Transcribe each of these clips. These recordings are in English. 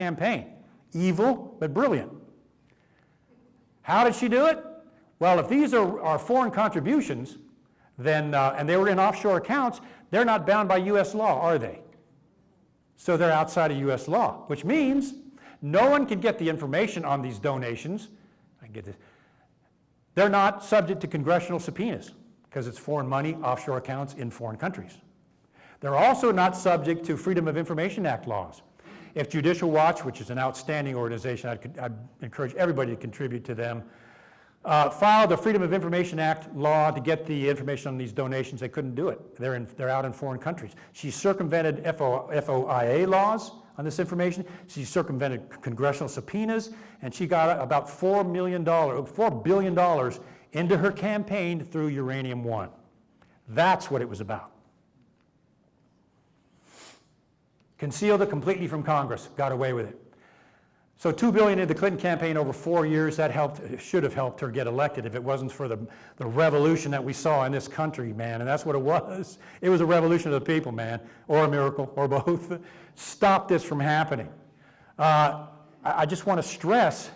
campaign. Evil, but brilliant. How did she do it? Well, if these are foreign contributions, then, and they were in offshore accounts, they're not bound by U.S. law, are they? So they're outside of U.S. law, which means no one can get the information on these donations. I get this. They're not subject to congressional subpoenas because it's foreign money, offshore accounts in foreign countries. They're also not subject to Freedom of Information Act laws. If Judicial Watch, which is an outstanding organization, I'd encourage everybody to contribute to them, filed a Freedom of Information Act law to get the information on these donations, they couldn't do it. They're out in foreign countries. She circumvented FOIA laws on this information. She circumvented congressional subpoenas, and she got about $4 billion into her campaign through Uranium One. That's what it was about. Concealed it completely from Congress, got away with it. So $2 billion in the Clinton campaign over 4 years, that should have helped her get elected if it wasn't for the revolution that we saw in this country, man, and that's what it was. It was a revolution of the people, man, or a miracle, or both. Stop this from happening. I just want to stress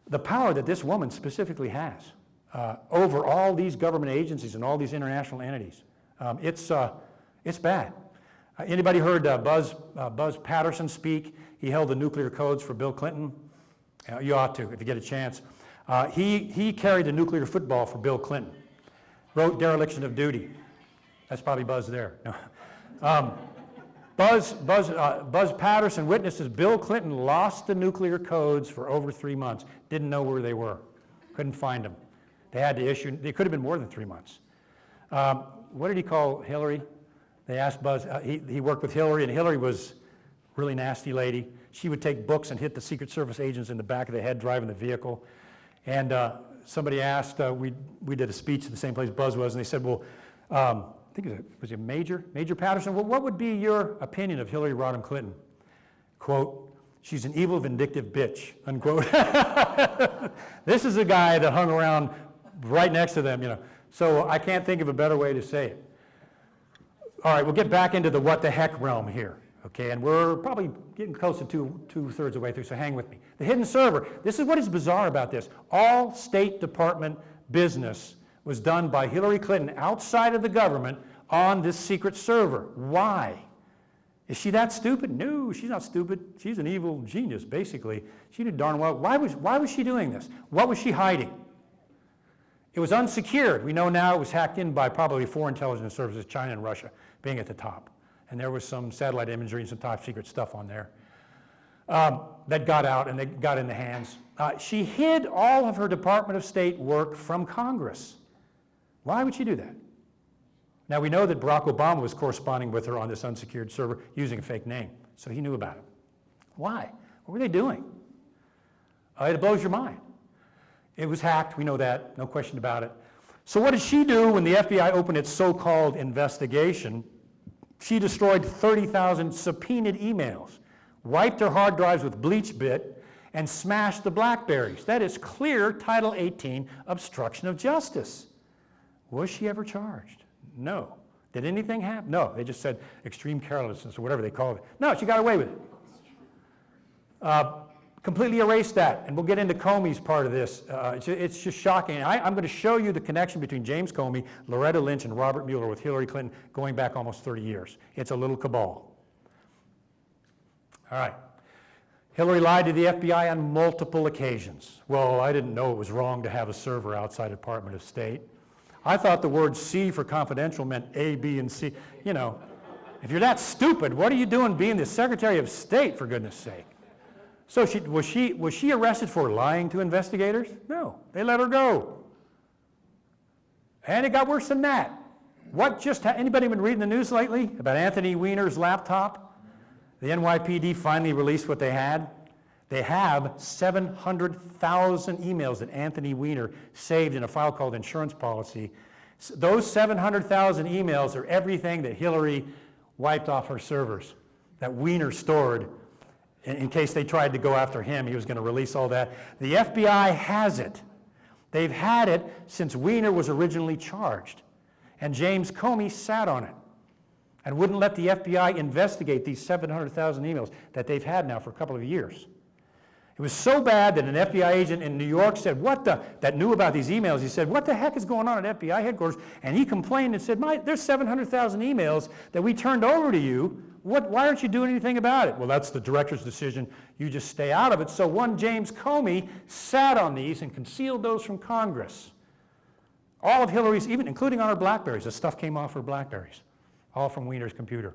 the power that this woman specifically has over all these government agencies and all these international entities. It's bad. Anybody heard Buzz Patterson speak? He held the nuclear codes for Bill Clinton. You ought to, if you get a chance. He carried the nuclear football for Bill Clinton. Wrote Dereliction of Duty. That's probably Buzz there. No. Buzz Patterson witnesses Bill Clinton lost the nuclear codes for over 3 months. Didn't know where they were. Couldn't find them. They had to issue, they could have been more than 3 months. What did he call Hillary? They asked Buzz, he worked with Hillary, and Hillary was a really nasty lady. She would take books and hit the Secret Service agents in the back of the head driving the vehicle. And somebody asked, we did a speech at the same place Buzz was, and they said, well, I think was it Major Patterson? Well, what would be your opinion of Hillary Rodham Clinton? Quote, she's an evil, vindictive bitch, unquote. This is a guy that hung around right next to them, you know. So I can't think of a better way to say it. All right, we'll get back into the what the heck realm here, okay? And we're probably getting close to two-thirds of the way through, so hang with me. The hidden server, this is what is bizarre about this. All State Department business was done by Hillary Clinton outside of the government on this secret server. Why? Is she that stupid? No, she's not stupid. She's an evil genius, basically. She did darn well. Why was she doing this? What was she hiding? It was unsecured. We know now it was hacked in by probably foreign intelligence services, China and Russia being at the top. And there was some satellite imagery and some top secret stuff on there that got out and they got in the hands. She hid all of her Department of State work from Congress. Why would she do that? Now we know that Barack Obama was corresponding with her on this unsecured server using a fake name, so he knew about it. Why? What were they doing? It blows your mind. It was hacked, we know that, no question about it. So what did she do when the FBI opened its so-called investigation? She destroyed 30,000 subpoenaed emails, wiped her hard drives with bleach bit, and smashed the BlackBerries. That is clear Title 18 obstruction of justice. Was she ever charged? No. Did anything happen? No. They just said extreme carelessness or whatever they called it. No, she got away with it. Completely erased that, and we'll get into Comey's part of this. It's just shocking. I'm going to show you the connection between James Comey, Loretta Lynch, and Robert Mueller with Hillary Clinton going back almost 30 years. It's a little cabal. All right. Hillary lied to the FBI on multiple occasions. Well, I didn't know it was wrong to have a server outside the Department of State. I thought the word C for confidential meant A, B, and C. You know, if you're that stupid, what are you doing being the Secretary of State, for goodness sake? So was she arrested for lying to investigators? No, they let her go. And it got worse than that. Anybody been reading the news lately about Anthony Weiner's laptop? The NYPD finally released what they had. They have 700,000 emails that Anthony Weiner saved in a file called Insurance Policy. Those 700,000 emails are everything that Hillary wiped off her servers, that Weiner stored in case they tried to go after him. He was going to release all that. The FBI has it. They've had it since Weiner was originally charged. And James Comey sat on it. and wouldn't let the FBI investigate these 700,000 emails that they've had now for a couple of years. It was so bad that an FBI agent in New York said, that knew about these emails, he said, what the heck is going on at FBI headquarters? And he complained and said, there's 700,000 emails that we turned over to you. Why aren't you doing anything about it? Well, that's the director's decision. You just stay out of it. So one James Comey sat on these and concealed those from Congress. All of Hillary's, even including on her BlackBerries, the stuff came off her BlackBerries, all from Weiner's computer.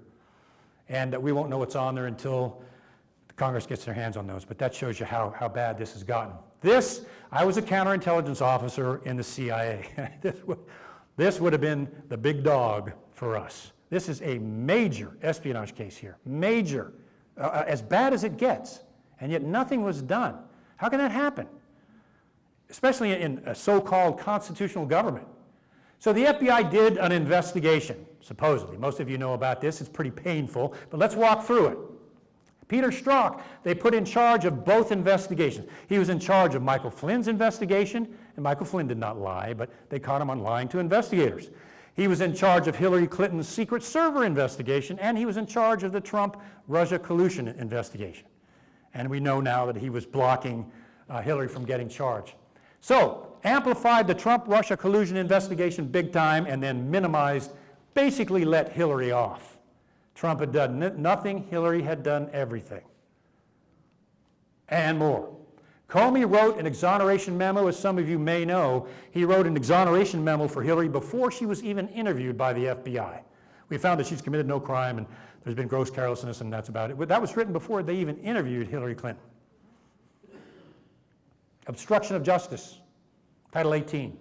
And we won't know what's on there until Congress gets their hands on those, but that shows you how bad this has gotten. I was a counterintelligence officer in the CIA. This would have been the big dog for us. This is a major espionage case here, major, as bad as it gets, and yet nothing was done. How can that happen? Especially in a so-called constitutional government. So the FBI did an investigation, supposedly. Most of you know about this. It's pretty painful, but let's walk through it. Peter Strzok, they put in charge of both investigations. He was in charge of Michael Flynn's investigation, and Michael Flynn did not lie, but they caught him on lying to investigators. He was in charge of Hillary Clinton's secret server investigation, and he was in charge of the Trump-Russia collusion investigation. And we know now that he was blocking Hillary from getting charged. So, amplified the Trump-Russia collusion investigation big time, and then minimized, basically let Hillary off. Trump had done nothing, Hillary had done everything. And more. Comey wrote an exoneration memo, as some of you may know. He wrote an exoneration memo for Hillary before she was even interviewed by the FBI. We found that she's committed no crime and there's been gross carelessness and that's about it. But that was written before they even interviewed Hillary Clinton. Obstruction of justice, Title 18.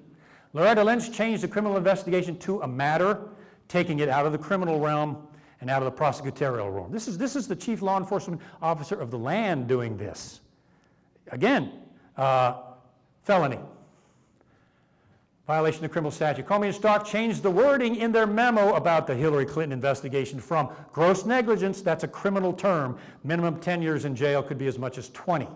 Loretta Lynch changed the criminal investigation to a matter, taking it out of the criminal realm and out of the prosecutorial realm. This is the chief law enforcement officer of the land doing this. Again, felony. Violation of the criminal statute. Comey and Strzok changed the wording in their memo about the Hillary Clinton investigation from gross negligence, that's a criminal term, minimum 10 years in jail, could be as much as 20.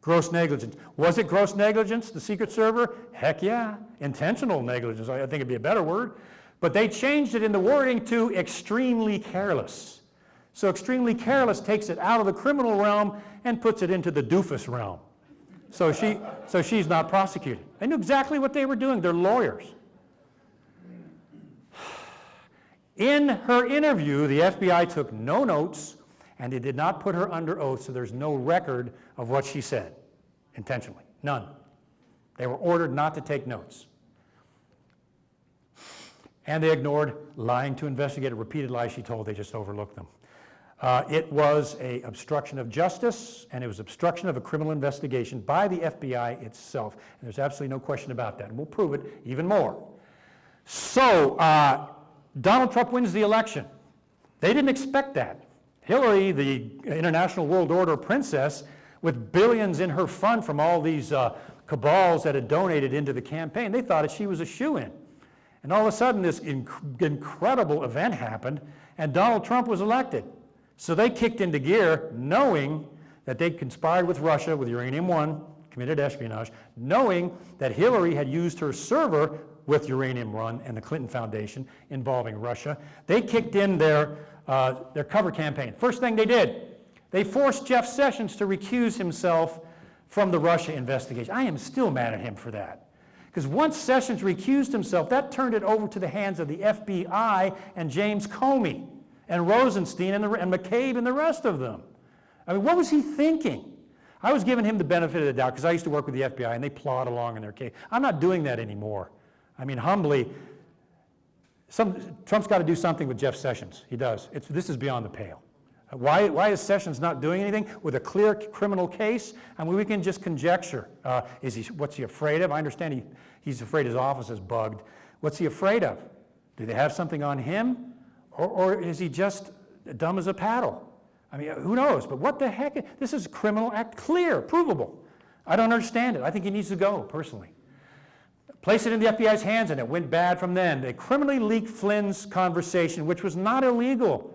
Gross negligence. Was it gross negligence, the secret server? Heck yeah. Intentional negligence, I think it'd be a better word. But they changed it in the wording to extremely careless. So extremely careless takes it out of the criminal realm and puts it into the doofus realm. So she's not prosecuted. They knew exactly what they were doing. They're lawyers. In her interview, the FBI took no notes, and they did not put her under oath, so there's no record of what she said, intentionally. None. They were ordered not to take notes. And they ignored lying to investigate, repeated lies she told. They just overlooked them. It was an obstruction of justice, and it was obstruction of a criminal investigation by the FBI itself. And there's absolutely no question about that, and we'll prove it even more. So, Donald Trump wins the election. They didn't expect that. Hillary, the international world order princess, with billions in her fund from all these cabals that had donated into the campaign, they thought that she was a shoo-in. And all of a sudden, this incredible event happened, and Donald Trump was elected. So they kicked into gear, knowing that they'd conspired with Russia, with Uranium-1, committed espionage, knowing that Hillary had used her server with Uranium-1 and the Clinton Foundation involving Russia. They kicked in their cover campaign. First thing they did, they forced Jeff Sessions to recuse himself from the Russia investigation. I am still mad at him for that. Because once Sessions recused himself, that turned it over to the hands of the FBI and James Comey and Rosenstein and McCabe and the rest of them. I mean, what was he thinking? I was giving him the benefit of the doubt because I used to work with the FBI and they plod along in their case. I'm not doing that anymore. I mean, humbly, Trump's got to do something with Jeff Sessions. He does. This is beyond the pale. Why is Sessions not doing anything with a clear criminal case? I mean, we can just conjecture. What's he afraid of? I understand he's afraid his office is bugged. What's he afraid of? Do they have something on him? Or is he just dumb as a paddle? I mean, who knows? But what the heck? This is a criminal act, clear, provable. I don't understand it. I think he needs to go, personally. Place it in the FBI's hands, and it went bad from then. They criminally leaked Flynn's conversation, which was not illegal.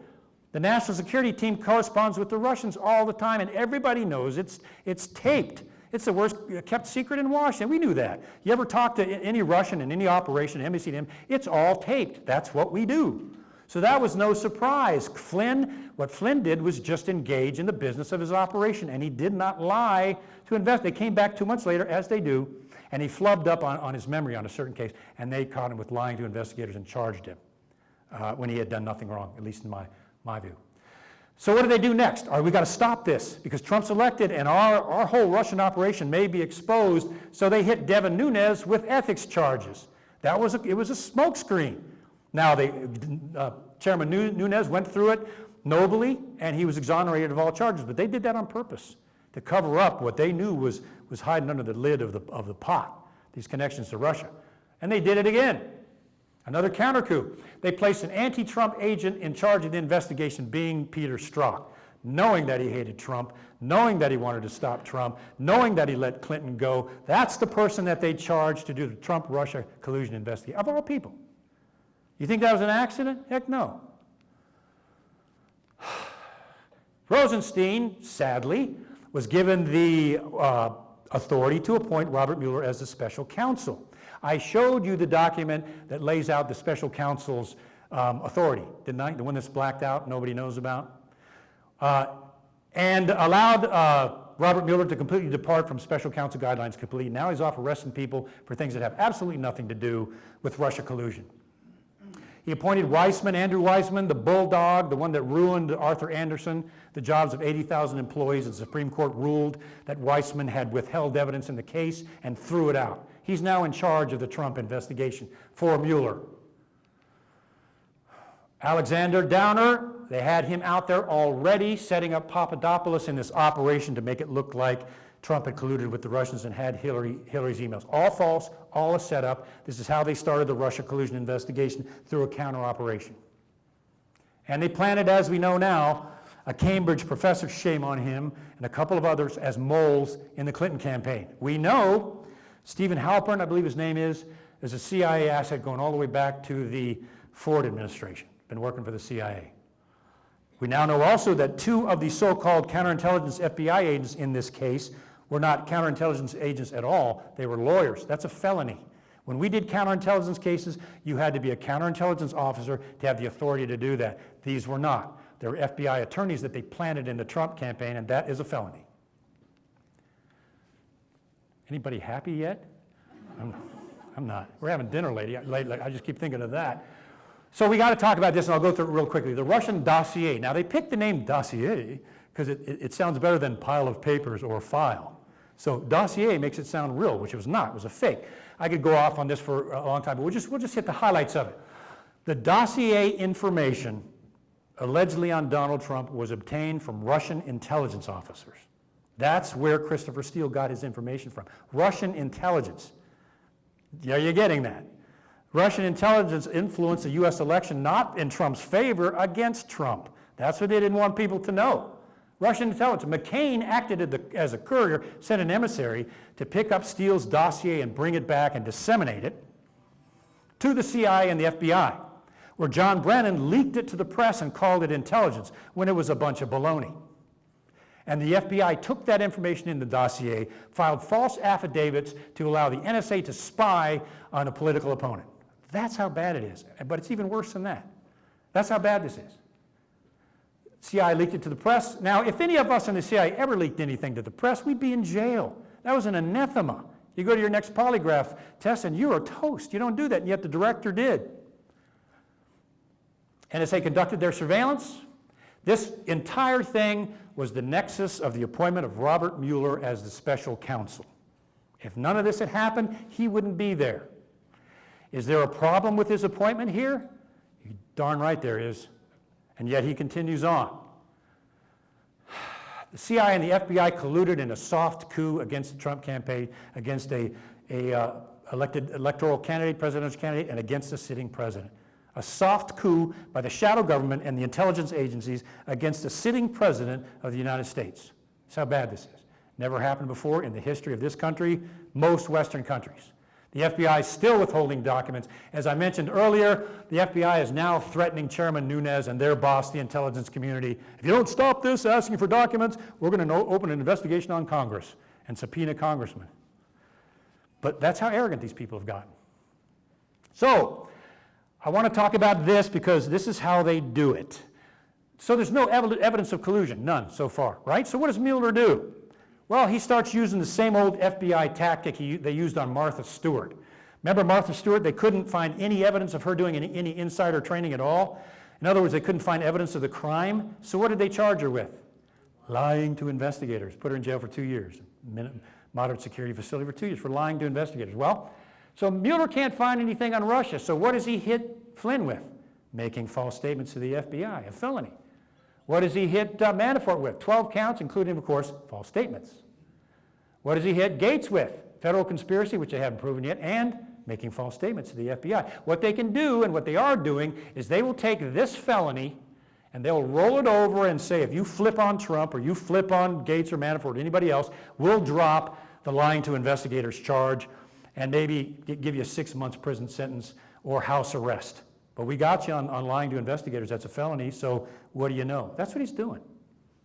The national security team corresponds with the Russians all the time, and everybody knows it's taped. It's the worst kept secret in Washington. We knew that. You ever talk to any Russian in any operation, embassy to him, it's all taped. That's what we do. So that was no surprise. What Flynn did was just engage in the business of his operation, and he did not lie to invest. They came back 2 months later, as they do, and he flubbed up on his memory on a certain case, and they caught him with lying to investigators and charged him when he had done nothing wrong, at least in my view. So what do they do next? All right, we got to stop this because Trump's elected and our whole Russian operation may be exposed. So they hit Devin Nunes with ethics charges. It was a smokescreen. Now, Chairman Nunes went through it nobly, and he was exonerated of all charges. But they did that on purpose to cover up what they knew was hiding under the lid of the pot, these connections to Russia. And they did it again. Another counter coup. They placed an anti-Trump agent in charge of the investigation, being Peter Strzok, knowing that he hated Trump, knowing that he wanted to stop Trump, knowing that he let Clinton go. That's the person that they charged to do the Trump-Russia collusion investigation, of all people. You think that was an accident? Heck no. Rosenstein, sadly, was given the authority to appoint Robert Mueller as the special counsel. I showed you the document that lays out the special counsel's authority, didn't I? The one that's blacked out, nobody knows about. And allowed Robert Mueller to completely depart from special counsel guidelines completely. Now he's off arresting people for things that have absolutely nothing to do with Russia collusion. He appointed Andrew Weissman, the bulldog, the one that ruined Arthur Anderson, the jobs of 80,000 employees. The Supreme Court ruled that Weissman had withheld evidence in the case and threw it out. He's now in charge of the Trump investigation for Mueller. Alexander Downer, they had him out there already setting up Papadopoulos in this operation to make it look like Trump had colluded with the Russians and had Hillary's emails. All false, all a setup. This is how they started the Russia collusion investigation, through a counter operation. And they planted, as we know now, a Cambridge professor, shame on him, and a couple of others as moles in the Clinton campaign. We know Stephen Halpern, I believe his name is a CIA asset going all the way back to the Ford administration, been working for the CIA. We now know also that 2 of the so-called counterintelligence FBI agents in this case were not counterintelligence agents at all, they were lawyers. That's a felony. When we did counterintelligence cases, you had to be a counterintelligence officer to have the authority to do that. These were not. They were FBI attorneys that they planted in the Trump campaign, and that is a felony. Anybody happy yet? I'm not. We're having dinner late. I just keep thinking of that. So we got to talk about this, and I'll go through it real quickly. The Russian dossier. Now, they picked the name dossier because it sounds better than pile of papers or file. So dossier makes it sound real, which it was not. It was a fake. I could go off on this for a long time, but we'll just hit the highlights of it. The dossier information allegedly on Donald Trump was obtained from Russian intelligence officers. That's where Christopher Steele got his information from. Russian intelligence. Are you getting that? Russian intelligence influenced the U.S. election not in Trump's favor, against Trump. That's what they didn't want people to know. Russian intelligence. McCain acted as a courier, sent an emissary to pick up Steele's dossier and bring it back and disseminate it to the CIA and the FBI, where John Brennan leaked it to the press and called it intelligence when it was a bunch of baloney. And the FBI took that information in the dossier, filed false affidavits to allow the NSA to spy on a political opponent. That's how bad it is. But it's even worse than that. That's how bad this is. CIA leaked it to the press. Now, if any of us in the CIA ever leaked anything to the press, we'd be in jail. That was an anathema. You go to your next polygraph test and you're toast. You don't do that, and yet the director did. NSA conducted their surveillance. This entire thing was the nexus of the appointment of Robert Mueller as the special counsel. If none of this had happened, he wouldn't be there. Is there a problem with his appointment here? You're darn right there is. And yet he continues on. The CIA and the FBI colluded in a soft coup against the Trump campaign, against a elected electoral candidate, presidential candidate, and against the sitting president. A soft coup by the shadow government and the intelligence agencies against the sitting president of the United States. That's how bad this is. Never happened before in the history of this country, most Western countries. The FBI is still withholding documents. As I mentioned earlier, the FBI is now threatening Chairman Nunes and their boss, the intelligence community. If you don't stop this asking for documents, we're going to open an investigation on Congress and subpoena congressmen. But that's how arrogant these people have gotten. So, I want to talk about this because this is how they do it. So there's no evidence of collusion, none so far, right? So what does Mueller do? Well, he starts using the same old FBI tactic they used on Martha Stewart. Remember Martha Stewart? They couldn't find any evidence of her doing any insider training at all. In other words, they couldn't find evidence of the crime. So what did they charge her with? Lying to investigators. Put her in jail for 2 years. Moderate security facility for 2 years for lying to investigators. Well, so Mueller can't find anything on Russia. So what does he hit Flynn with? Making false statements to the FBI, a felony. What does he hit Manafort with? 12 counts, including, of course, false statements. What does he hit Gates with? Federal conspiracy, which they haven't proven yet, and making false statements to the FBI. What they can do, and what they are doing, is they will take this felony and they'll roll it over and say, if you flip on Trump or you flip on Gates or Manafort or anybody else, we'll drop the lying to investigators charge and maybe give you a 6 months prison sentence or house arrest. But we got you on lying to investigators. That's a felony, so what do you know? That's what he's doing.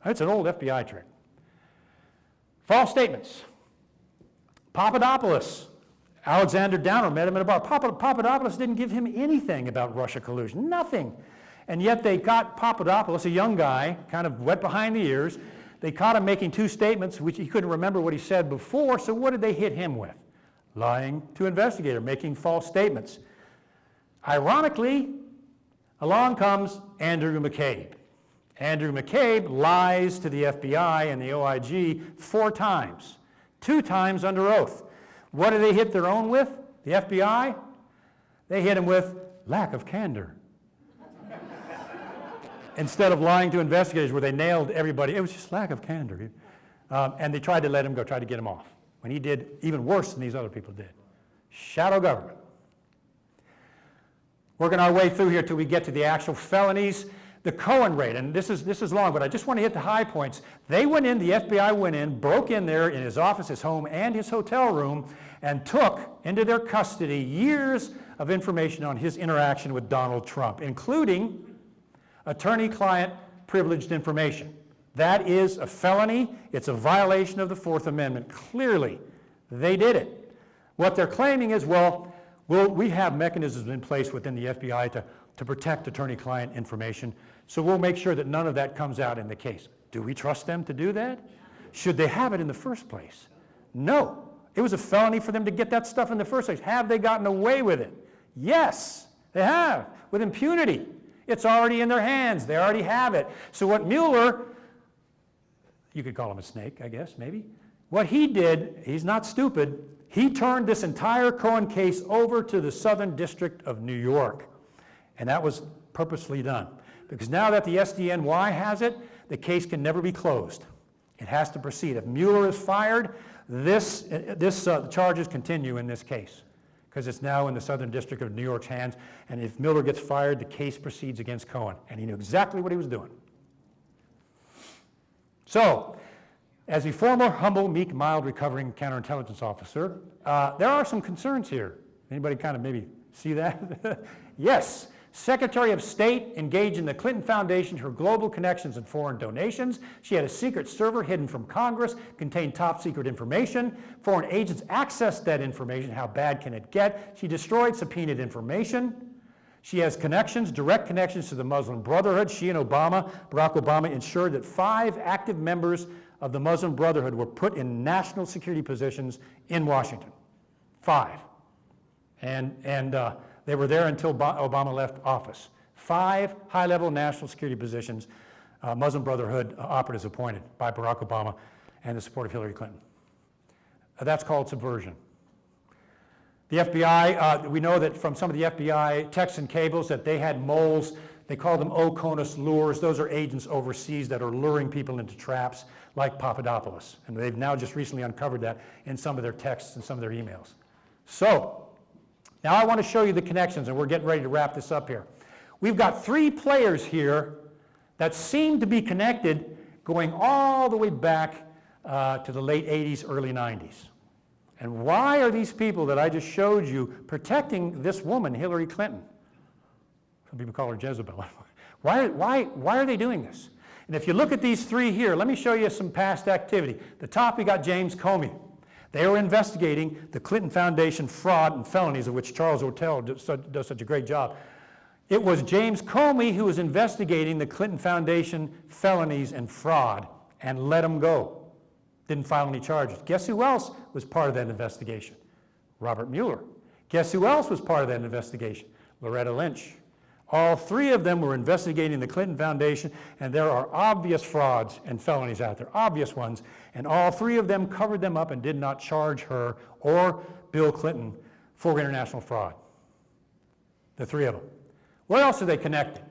It's an old FBI trick. False statements. Papadopoulos. Alexander Downer met him at a bar. Papadopoulos didn't give him anything about Russia collusion, nothing. And yet they got Papadopoulos, a young guy, kind of wet behind the ears. They caught him making 2 statements, which he couldn't remember what he said before, so what did they hit him with? Lying to investigator, making false statements. Ironically, along comes Andrew McCabe. Andrew McCabe lies to the FBI and the OIG 4 times, 2 times under oath. What do they hit their own with, the FBI? They hit him with lack of candor. Instead of lying to investigators where they nailed everybody, it was just lack of candor. And they tried to let him go, tried to get him off, when he did even worse than these other people did. Shadow government. Working our way through here till we get to the actual felonies. The Cohen raid, and this is long, but I just want to hit the high points. They went in, the FBI went in, broke in there in his office, his home, and his hotel room, and took into their custody years of information on his interaction with Donald Trump, including attorney-client privileged information. That is a felony. It's a violation of the 4th Amendment. Clearly, they did it. What they're claiming is, well, we have mechanisms in place within the FBI to protect attorney-client information, so we'll make sure that none of that comes out in the case. Do we trust them to do that? Should they have it in the first place? No. It was a felony for them to get that stuff in the first place. Have they gotten away with it? Yes, they have, with impunity. It's already in their hands. They already have it. So what Mueller, you could call him a snake, I guess, maybe. What he did, he's not stupid, he turned this entire Cohen case over to the Southern District of New York. And that was purposely done. Because now that the SDNY has it, the case can never be closed. It has to proceed. If Mueller is fired, this charges continue in this case, because it's now in the Southern District of New York's hands. And if Mueller gets fired, the case proceeds against Cohen. And he knew exactly what he was doing. So, as a former humble, meek, mild, recovering counterintelligence officer, there are some concerns here. Anybody kind of maybe see that? Yes. Secretary of State engaged in the Clinton Foundation, her global connections and foreign donations. She had a secret server hidden from Congress, contained top secret information. Foreign agents accessed that information. How bad can it get? She destroyed subpoenaed information. She has connections, direct connections to the Muslim Brotherhood. She and Barack Obama ensured that 5 active members of the Muslim Brotherhood were put in national security positions in Washington. 5. And they were there until Obama left office. 5 high-level national security positions, Muslim Brotherhood operatives appointed by Barack Obama and the support of Hillary Clinton. That's called subversion. The FBI, we know that from some of the FBI texts and cables that they had moles. They call them Oconus lures. Those are agents overseas that are luring people into traps like Papadopoulos. And they've now just recently uncovered that in some of their texts and some of their emails. So, now I want to show you the connections, and we're getting ready to wrap this up here. We've got 3 players here that seem to be connected going all the way back to the late 80s, early 90s. And why are these people that I just showed you protecting this woman, Hillary Clinton? Some people call her Jezebel. Why are they doing this? And if you look at these 3 here, let me show you some past activity. The top, we got James Comey. They were investigating the Clinton Foundation fraud and felonies, of which Charles Ortel does such a great job. It was James Comey who was investigating the Clinton Foundation felonies and fraud and let them go. Didn't file any charges. Guess who else was part of that investigation? Robert Mueller. Guess who else was part of that investigation? Loretta Lynch. All three of them were investigating the Clinton Foundation, and there are obvious frauds and felonies out there, obvious ones, and all three of them covered them up and did not charge her or Bill Clinton for international fraud. The three of them. Where else are they connected?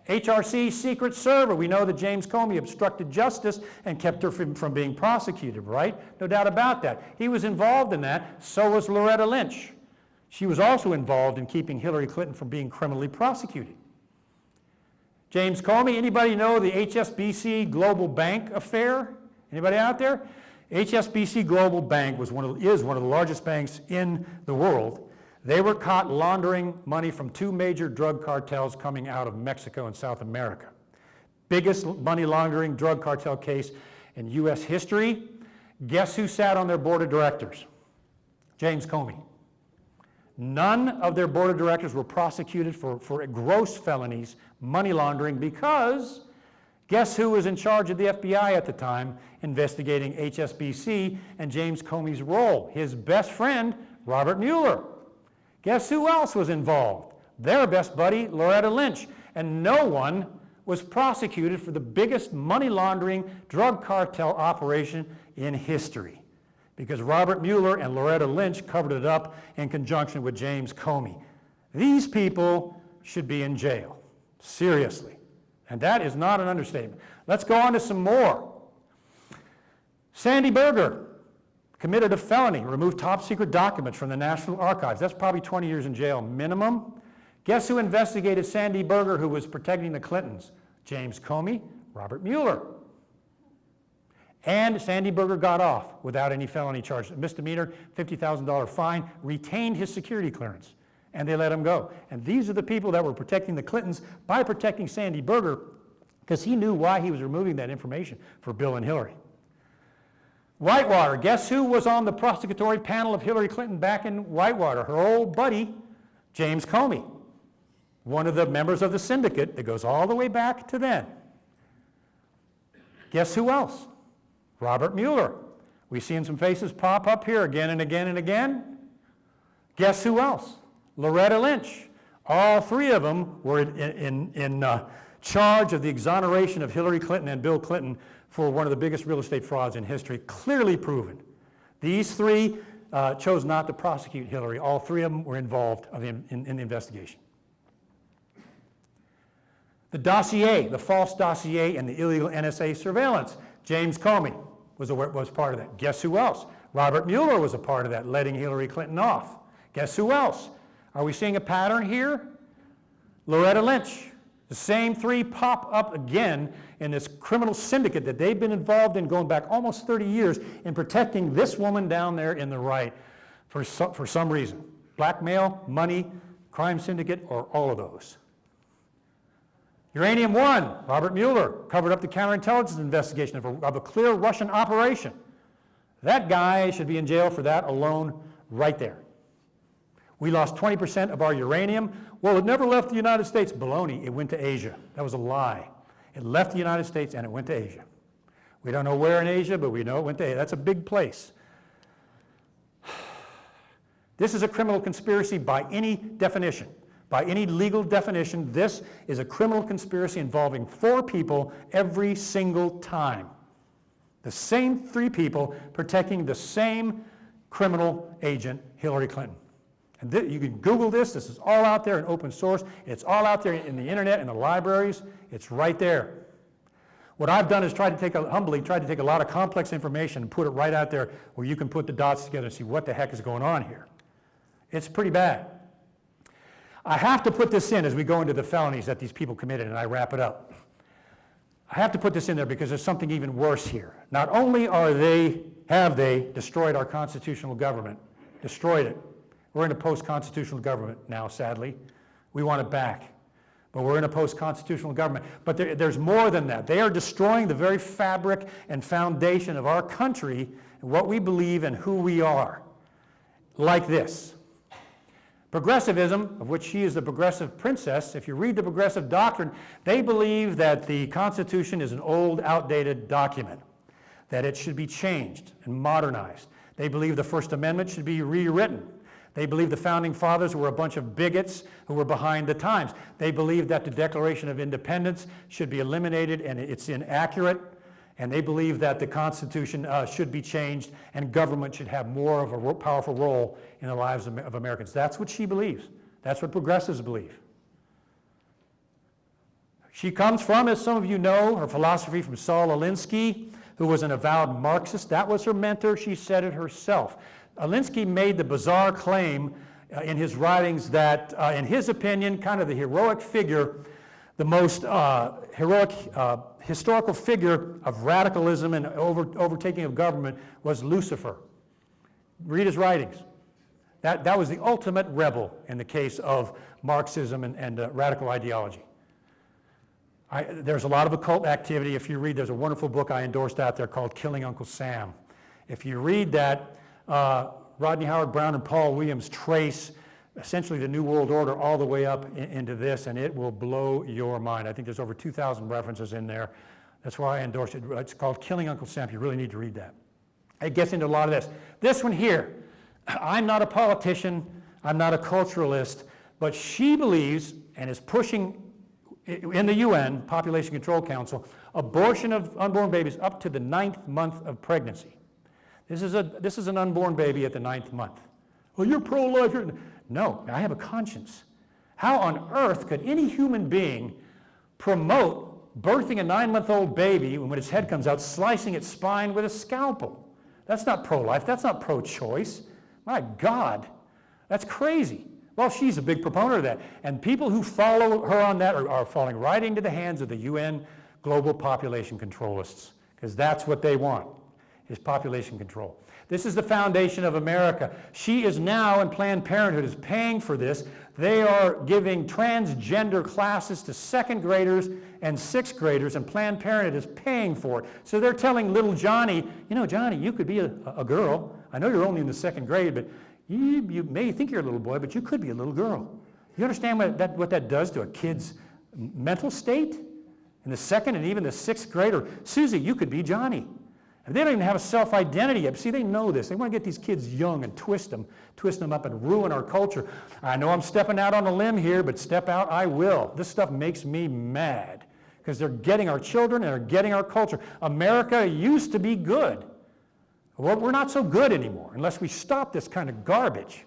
HRC Secret Server. We know that James Comey obstructed justice and kept her from being prosecuted, right? No doubt about that. He was involved in that. So was Loretta Lynch. She was also involved in keeping Hillary Clinton from being criminally prosecuted. James Comey, anybody know the HSBC Global Bank affair? Anybody out there? HSBC Global Bank is one of the largest banks in the world. They were caught laundering money from two major drug cartels coming out of Mexico and South America. Biggest money laundering drug cartel case in U.S. history. Guess who sat on their board of directors? James Comey. None of their board of directors were prosecuted for gross felonies, money laundering, because guess who was in charge of the FBI at the time investigating HSBC and James Comey's role? His best friend, Robert Mueller. Guess who else was involved? Their best buddy, Loretta Lynch. And no one was prosecuted for the biggest money laundering drug cartel operation in history, because Robert Mueller and Loretta Lynch covered it up in conjunction with James Comey. These people should be in jail, seriously. And that is not an understatement. Let's go on to some more. Sandy Berger committed a felony, removed top secret documents from the National Archives. That's probably 20 years in jail minimum. Guess who investigated Sandy Berger, who was protecting the Clintons? James Comey, Robert Mueller. And Sandy Berger got off without any felony charges. A misdemeanor, $50,000 fine, retained his security clearance, and they let him go. And these are the people that were protecting the Clintons by protecting Sandy Berger, because he knew why he was removing that information for Bill and Hillary. Whitewater, guess who was on the prosecutory panel of Hillary Clinton back in Whitewater? Her old buddy, James Comey, one of the members of the syndicate that goes all the way back to then. Guess who else? Robert Mueller. We've seen some faces pop up here again and again and again. Guess who else? Loretta Lynch. All three of them were in charge of the exoneration of Hillary Clinton and Bill Clinton for one of the biggest real estate frauds in history, clearly proven. These three chose not to prosecute Hillary. All three of them were involved in the investigation. The dossier, the false dossier and the illegal NSA surveillance. James Comey was part of that. Guess who else? Robert Mueller was a part of that, letting Hillary Clinton off. Guess who else? Are we seeing a pattern here? Loretta Lynch. The same three pop up again in this criminal syndicate that they've been involved in going back almost 30 years in protecting this woman down there in the right for some reason. Blackmail, money, crime syndicate, or all of those. Uranium One, Robert Mueller covered up the counterintelligence investigation of a clear Russian operation. That guy should be in jail for that alone right there. We lost 20% of our uranium. Well, it never left the United States. Baloney, it went to Asia. That was a lie. It left the United States and it went to Asia. We don't know where in Asia, but we know it went to Asia. That's a big place. This is a criminal conspiracy by any definition. By any legal definition, this is a criminal conspiracy involving 4 people every single time. The same 3 people protecting the same criminal agent, Hillary Clinton. And you can Google this. This is all out there in open source. It's all out there in the internet, in the libraries. It's right there. What I've done is humbly tried to take a lot of complex information and put it right out there where you can put the dots together and see what the heck is going on here. It's pretty bad. I have to put this in as we go into the felonies that these people committed, and I wrap it up. I have to put this in there because there's something even worse here. Not only have they destroyed our constitutional government, destroyed it. We're in a post-constitutional government now, sadly. We want it back. But we're in a post-constitutional government. But there's more than that. They are destroying the very fabric and foundation of our country and what we believe and who we are. Like this. Progressivism, of which she is the progressive princess, if you read the progressive doctrine, they believe that the Constitution is an old, outdated document, that it should be changed and modernized. They believe the First Amendment should be rewritten. They believe the Founding Fathers were a bunch of bigots who were behind the times. They believe that the Declaration of Independence should be eliminated and it's inaccurate. And they believe that the Constitution should be changed and government should have more of a powerful role in the lives of Americans. That's what she believes. That's what progressives believe. She comes from, as some of you know, her philosophy from Saul Alinsky, who was an avowed Marxist. That was her mentor. She said it herself. Alinsky made the bizarre claim in his writings that, in his opinion, kind of the heroic figure, the most heroic historical figure of radicalism and overtaking of government was Lucifer. Read his writings. That was the ultimate rebel in the case of Marxism and radical ideology. There's a lot of occult activity. If you read, there's a wonderful book I endorsed out there called Killing Uncle Sam. If you read that, Rodney Howard Brown and Paul Williams trace essentially the New World Order all the way up into this, and it will blow your mind. I think there's over 2,000 references in there. That's why I endorsed it. It's called Killing Uncle Sam. You really need to read that. It gets into a lot of this. This one here, I'm not a politician, I'm not a culturalist, but she believes and is pushing in the UN, Population Control Council, abortion of unborn babies up to the 9th month of pregnancy. This is an unborn baby at the 9th month. Well, you're pro-life. No, I have a conscience. How on earth could any human being promote birthing a 9-month-old baby when its head comes out, slicing its spine with a scalpel? That's not pro-life. That's not pro-choice. My God, that's crazy. Well, she's a big proponent of that. And people who follow her on that are falling right into the hands of the UN global population controlists, because that's what they want, is population control. This is the foundation of America. She is now, and Planned Parenthood is paying for this. They are giving transgender classes to 2nd graders and 6th graders, and Planned Parenthood is paying for it. So they're telling little Johnny, you know, Johnny, you could be a girl. I know you're only in the 2nd grade, but you may think you're a little boy, but you could be a little girl. You understand what that does to a kid's mental state? In the 2nd and even the 6th grader, Susie, you could be Johnny. They don't even have a self-identity yet. See, they know this. They want to get these kids young and twist them up and ruin our culture. I know I'm stepping out on a limb here, but step out I will. This stuff makes me mad because they're getting our children and they're getting our culture. America used to be good. Well, we're not so good anymore unless we stop this kind of garbage.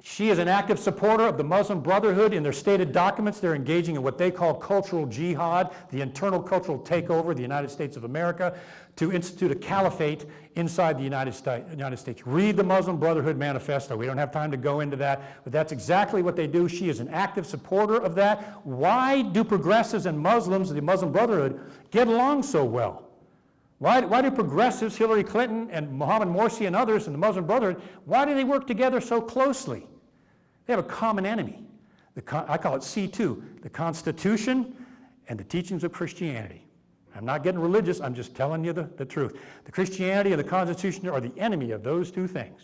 She is an active supporter of the Muslim Brotherhood. In their stated documents, they're engaging in what they call cultural jihad, the internal cultural takeover of the United States of America, to institute a caliphate inside the United States. Read the Muslim Brotherhood Manifesto. We don't have time to go into that, but that's exactly what they do. She is an active supporter of that. Why do progressives and Muslims, the Muslim Brotherhood, get along so well? Why do progressives, Hillary Clinton and Mohammed Morsi and others in the Muslim Brotherhood, why do they work together so closely? They have a common enemy. I call it C2, the Constitution and the teachings of Christianity. I'm not getting religious, I'm just telling you the truth. The Christianity and the Constitution are the enemy of those two things.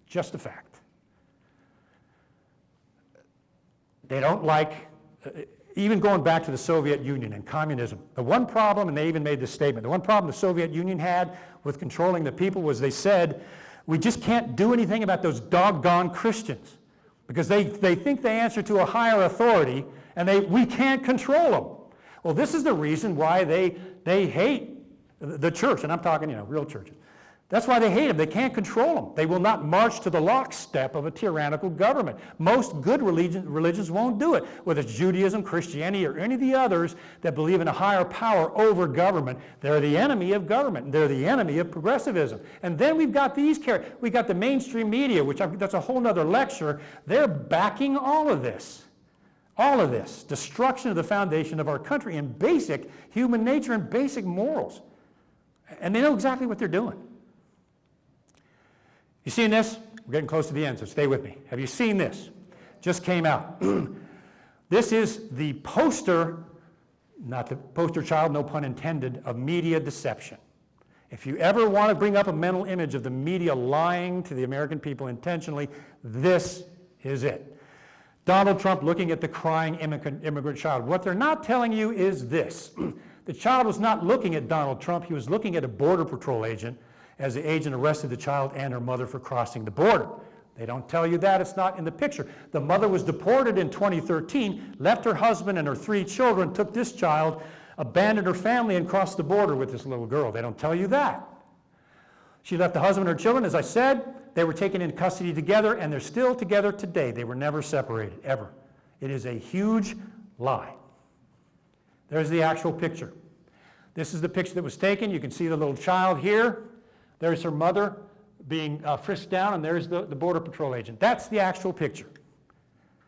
Just a fact. They don't like, even going back to the Soviet Union and communism, the one problem, and they even made this statement, the one problem the Soviet Union had with controlling the people was they said, we just can't do anything about those doggone Christians because they think they answer to a higher authority and we can't control them. Well, this is the reason why they hate the church, and I'm talking, real churches. That's why they hate them. They can't control them. They will not march to the lockstep of a tyrannical government. Most good religions won't do it, whether it's Judaism, Christianity, or any of the others that believe in a higher power over government. They're the enemy of government. They're the enemy of progressivism. And then we've got we've got the mainstream media, that's a whole other lecture. They're backing all of this. All of this. Destruction of the foundation of our country and basic human nature and basic morals. And they know exactly what they're doing. You seen this? We're getting close to the end, so stay with me. Have you seen this? Just came out. This is the poster, not the poster child, no pun intended, of media deception. If you ever want to bring up a mental image of the media lying to the American people intentionally, this is it. Donald Trump looking at the crying immigrant child. What they're not telling you is this. The child was not looking at Donald Trump. He was looking at a Border Patrol agent as the agent arrested the child and her mother for crossing the border. They don't tell you that. It's not in the picture. The mother was deported in 2013, left her husband and her 3 children, took this child, abandoned her family, and crossed the border with this little girl. They don't tell you that. She left the husband and her children. As I said, they were taken into custody together, and they're still together today. They were never separated, ever. It is a huge lie. There's the actual picture. This is the picture that was taken. You can see the little child here. There's her mother being frisked down, and there's the Border Patrol agent. That's the actual picture.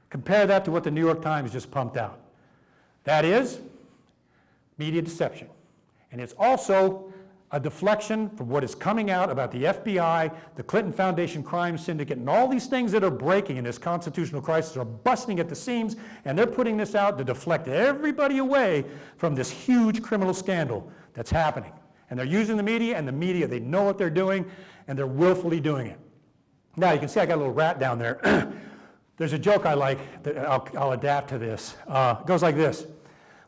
Compare that to what the New York Times just pumped out. That is media deception. And it's also a deflection from what is coming out about the FBI, the Clinton Foundation crime syndicate, and all these things that are breaking in this constitutional crisis are busting at the seams, and they're putting this out to deflect everybody away from this huge criminal scandal that's happening. And they're using the media, and the media, they know what they're doing, and they're willfully doing it. Now, you can see I got a little rat down there. There's a joke I like that I'll adapt to this. It goes like this.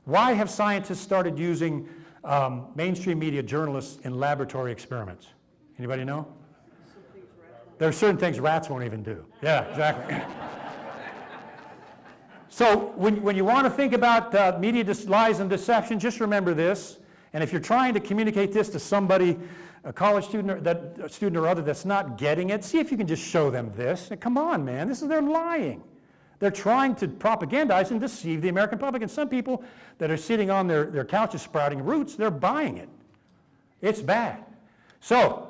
Why have scientists started using mainstream media journalists in laboratory experiments? Anybody know? There are certain things rats won't even do. Yeah, exactly. So when you want to think about media lies and deception, just remember this. And if you're trying to communicate this to somebody, a college student or other that's not getting it, see if you can just show them this. Come on, man, they're lying. They're trying to propagandize and deceive the American public. And some people that are sitting on their couches sprouting roots, they're buying it. It's bad. So,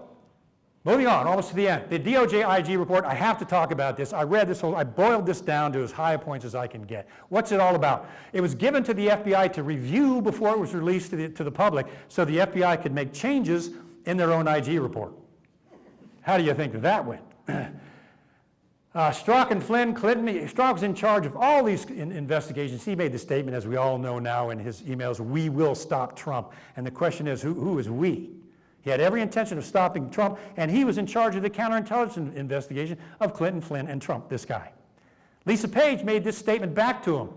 moving on, almost to the end. The DOJ IG report, I have to talk about this. I read this I boiled this down to as high a points as I can get. What's it all about? It was given to the FBI to review before it was released to the public so the FBI could make changes in their own IG report. How do you think that went? Strzok and Flynn, Clinton, Strzok was in charge of all these investigations. He made the statement, as we all know now in his emails, we will stop Trump. And the question is, who is we? He had every intention of stopping Trump, and he was in charge of the counterintelligence investigation of Clinton, Flynn, and Trump, this guy. Lisa Page made this statement back to him.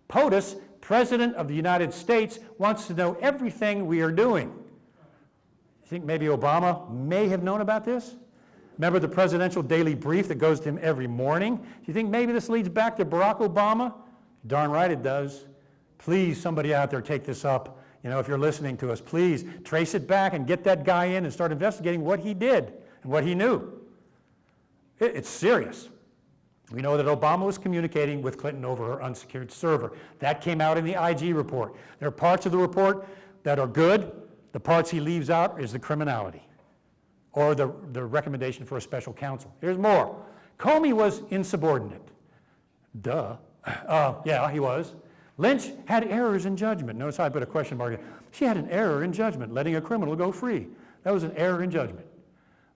POTUS, President of the United States, wants to know everything we are doing. You think maybe Obama may have known about this? Remember the presidential daily brief that goes to him every morning? Do you think maybe this leads back to Barack Obama? Darn right it does. Please, somebody out there take this up. You know, if you're listening to us, please trace it back and get that guy in and start investigating what he did and what he knew. It's serious. We know that Obama was communicating with Clinton over her unsecured server. That came out in the IG report. There are parts of the report that are good. The parts he leaves out is the criminality, or the recommendation for a special counsel. Here's more. Comey was insubordinate. Duh. Yeah, he was. Lynch had errors in judgment. Notice how I put a question mark in. She had an error in judgment, letting a criminal go free. That was an error in judgment.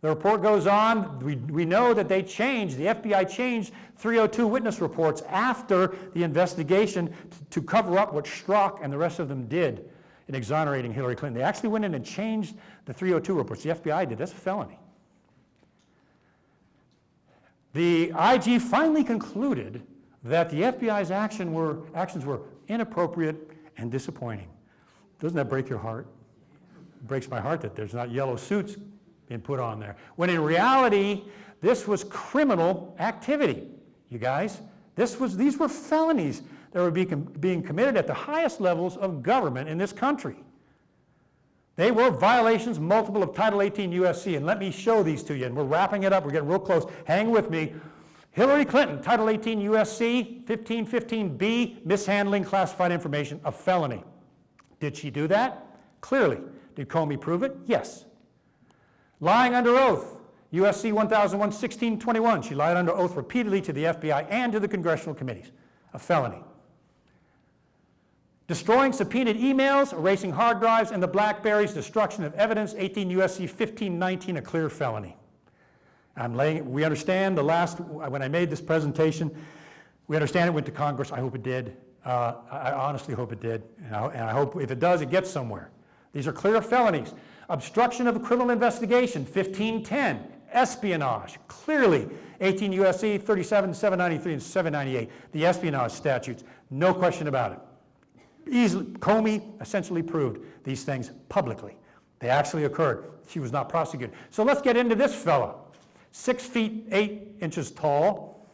The report goes on. We know that they changed, the FBI changed 302 witness reports after the investigation to cover up what Strzok and the rest of them did in exonerating Hillary Clinton. They actually went in and changed the 302 reports. The FBI did. That's a felony. The IG finally concluded that the FBI's actions were inappropriate and disappointing. Doesn't that break your heart? It breaks my heart that there's not yellow suits being put on there. When in reality, this was criminal activity, you guys. These were felonies that were being committed at the highest levels of government in this country. They were violations multiple of Title 18 USC, and let me show these to you, and we're wrapping it up, we're getting real close. Hang with me. Hillary Clinton, Title 18 USC, 1515B, mishandling classified information, a felony. Did she do that? Clearly. Did Comey prove it? Yes. Lying under oath, USC 1001-1621. She lied under oath repeatedly to the FBI and to the congressional committees, a felony. Destroying subpoenaed emails, erasing hard drives, and the BlackBerries, destruction of evidence, 18 USC 1519, a clear felony. We understand when I made this presentation, we understand it went to Congress. I hope it did. I honestly hope it did. And I hope if it does, it gets somewhere. These are clear felonies. Obstruction of a criminal investigation, 1510. Espionage, clearly 18 U.S.C. 37, 793, and 798, the espionage statutes, no question about it. Easily, Comey essentially proved these things publicly. They actually occurred. She was not prosecuted. So let's get into this fella. 6 feet 8 inches tall,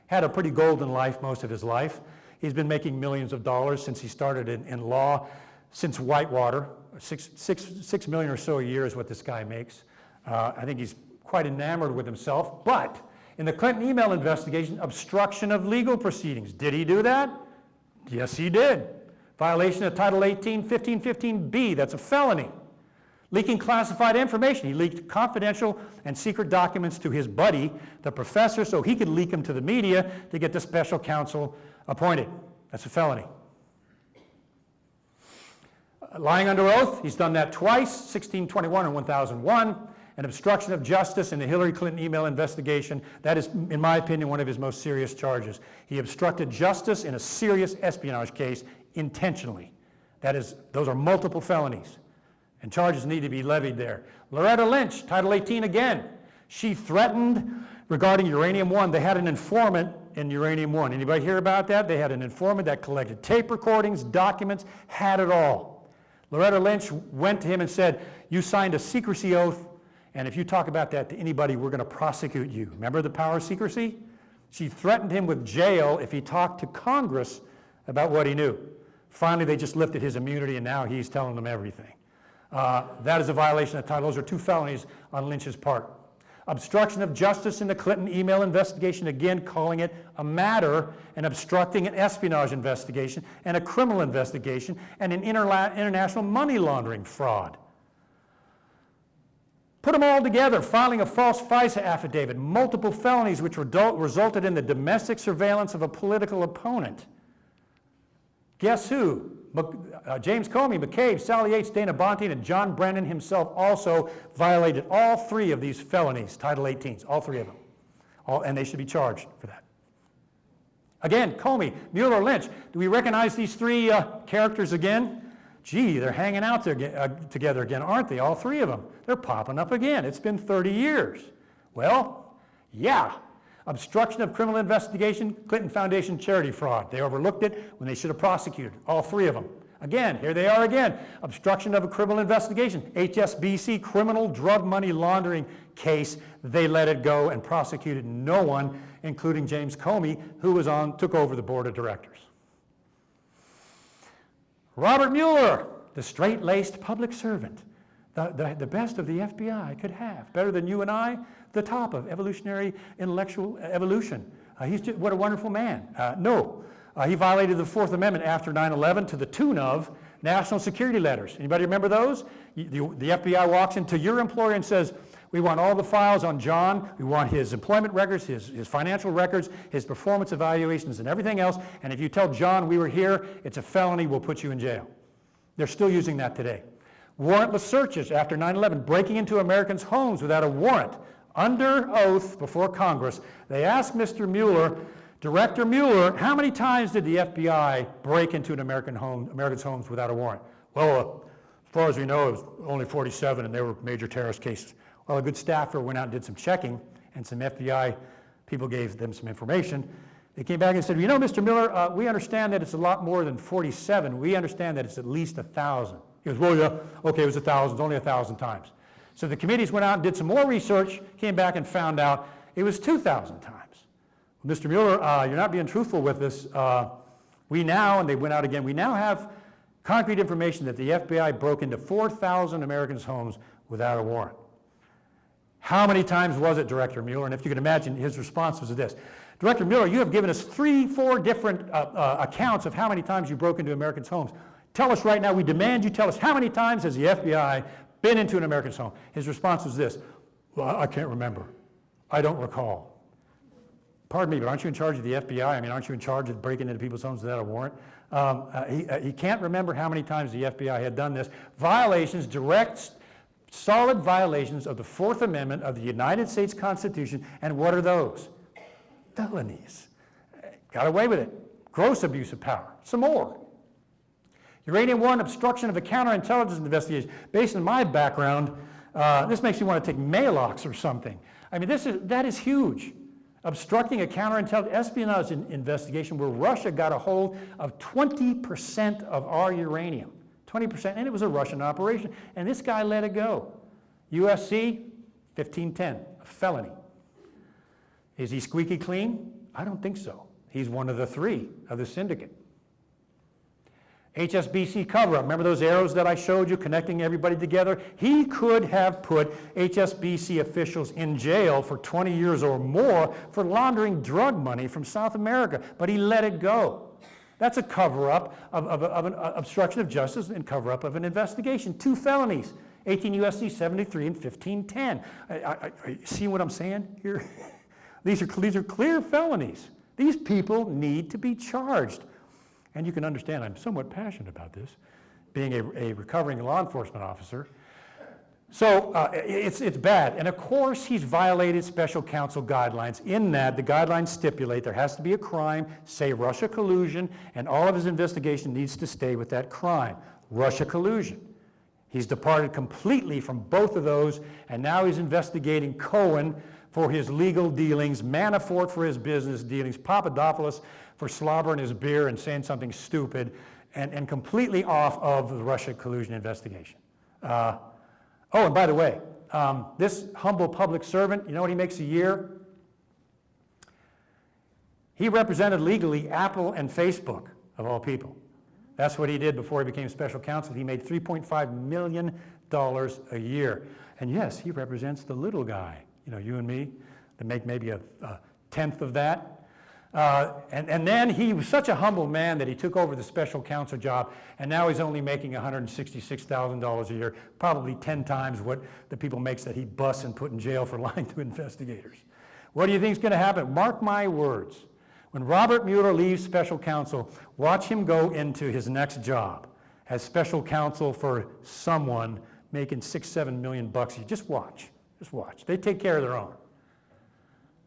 had a pretty golden life most of his life. He's been making millions of dollars since he started in law, since Whitewater. Six million or so a year is what this guy makes. I think he's quite enamored with himself, but in the Clinton email investigation, obstruction of legal proceedings. Did he do that? Yes, he did. Violation of Title 18, 1515B, that's a felony. Leaking classified information. He leaked confidential and secret documents to his buddy, the professor, so he could leak them to the media to get the special counsel appointed. That's a felony. Lying under oath, he's done that twice, 1621 and 1001. And obstruction of justice in the Hillary Clinton email investigation. That is, in my opinion, one of his most serious charges. He obstructed justice in a serious espionage case intentionally. That is, those are multiple felonies, and charges need to be levied there. Loretta Lynch, Title 18 again. She threatened regarding Uranium-1. They had an informant in Uranium-1. Anybody hear about that? They had an informant that collected tape recordings, documents, had it all. Loretta Lynch went to him and said, "You signed a secrecy oath, and if you talk about that to anybody, we're going to prosecute you." Remember the power of secrecy? She threatened him with jail if he talked to Congress about what he knew. Finally, they just lifted his immunity, and now he's telling them everything. That is a violation of title. Those are 2 felonies on Lynch's part. Obstruction of justice in the Clinton email investigation, again calling it a matter, and obstructing an espionage investigation and a criminal investigation and an international money laundering fraud. Put them all together, filing a false FISA affidavit, multiple felonies which resulted in the domestic surveillance of a political opponent. Guess who? James Comey, McCabe, Sally Yates, Dana Bontein, and John Brennan himself also violated all 3 of these felonies, Title 18s, all 3 of them. And they should be charged for that. Again, Comey, Mueller, Lynch. Do we recognize these 3 characters again? Gee, they're hanging out together again, aren't they? All 3 of them. They're popping up again. It's been 30 years. Well, yeah. Obstruction of criminal investigation, Clinton Foundation charity fraud. They overlooked it when they should have prosecuted. All 3 of them. Again, here they are again. Obstruction of a criminal investigation. HSBC criminal drug money laundering case. They let it go and prosecuted no one, including James Comey, who took over the board of directors. Robert Mueller, the straight-laced public servant, the best of the FBI could have, better than you and I, the top of evolutionary intellectual evolution. What a wonderful man. He violated the 4th Amendment after 9/11 to the tune of national security letters. Anybody remember those? The FBI walks into your employer and says, "We want all the files on John. We want his employment records, his financial records, his performance evaluations, and everything else. And if you tell John we were here, it's a felony, we'll put you in jail." They're still using that today. Warrantless searches after 9/11, breaking into Americans' homes without a warrant. Under oath before Congress, they asked Mr. Mueller, Director Mueller, how many times did the FBI break into Americans' homes without a warrant? Well, as far as we know, it was only 47, and they were major terrorist cases. Well, a good staffer went out and did some checking, and some FBI people gave them some information. They came back and said, Mr. Mueller, we understand that it's a lot more than 47. We understand that it's at least 1,000. He goes, well, yeah, okay, it was 1,000, only 1,000 times. So the committees went out and did some more research, came back and found out it was 2,000 times. Well, Mr. Mueller, you're not being truthful with this. And they went out again, we now have concrete information that the FBI broke into 4,000 Americans' homes without a warrant. How many times was it, Director Mueller? And if you can imagine, his response was this. Director Mueller, you have given us 3-4 different accounts of how many times you broke into Americans' homes. Tell us right now, we demand you tell us how many times has the FBI been into an American's home? His response was this, well, I can't remember. I don't recall. Pardon me, but aren't you in charge of the FBI? I mean, aren't you in charge of breaking into people's homes without a warrant? He can't remember how many times the FBI had done this. Violations, direct, solid violations of the 4th Amendment of the United States Constitution. And what are those? Felonies. Got away with it. Gross abuse of power. Some more. Uranium One, obstruction of a counterintelligence investigation. Based on my background, this makes me want to take Maalox or something. I mean, that is huge. Obstructing a counterintelligence espionage investigation where Russia got a hold of 20% of our uranium. 20%, and it was a Russian operation. And this guy let it go. USC, 1510, a felony. Is he squeaky clean? I don't think so. He's one of the three of the syndicate. HSBC cover-up. Remember those arrows that I showed you connecting everybody together? He could have put HSBC officials in jail for 20 years or more for laundering drug money from South America, but he let it go. That's a cover-up of an obstruction of justice and cover-up of an investigation. 2 felonies, 18 U.S.C. 73 and 1510. See what I'm saying here? These are clear felonies. These people need to be charged. And you can understand I'm somewhat passionate about this, being a recovering law enforcement officer. So it's bad. And of course, he's violated special counsel guidelines in that the guidelines stipulate there has to be a crime, say Russia collusion, and all of his investigation needs to stay with that crime, Russia collusion. He's departed completely from both of those, and now he's investigating Cohen for his legal dealings, Manafort for his business dealings, Papadopoulos for slobbering his beer and saying something stupid, and completely off of the Russia collusion investigation. Oh, and by the way, this humble public servant, you know what he makes a year? He represented legally Apple and Facebook, of all people. That's what he did before he became special counsel. He made $3.5 million a year. And yes, he represents the little guy, you know, you and me, that make maybe a tenth of that. And then he was such a humble man that he took over the special counsel job, and now he's only making $166,000 a year, probably 10 times what the people makes that he busts and put in jail for lying to investigators. What do you think is going to happen? Mark my words. When Robert Mueller leaves special counsel, watch him go into his next job as special counsel for someone making $6-7 million bucks. Just watch. Just watch. They take care of their own.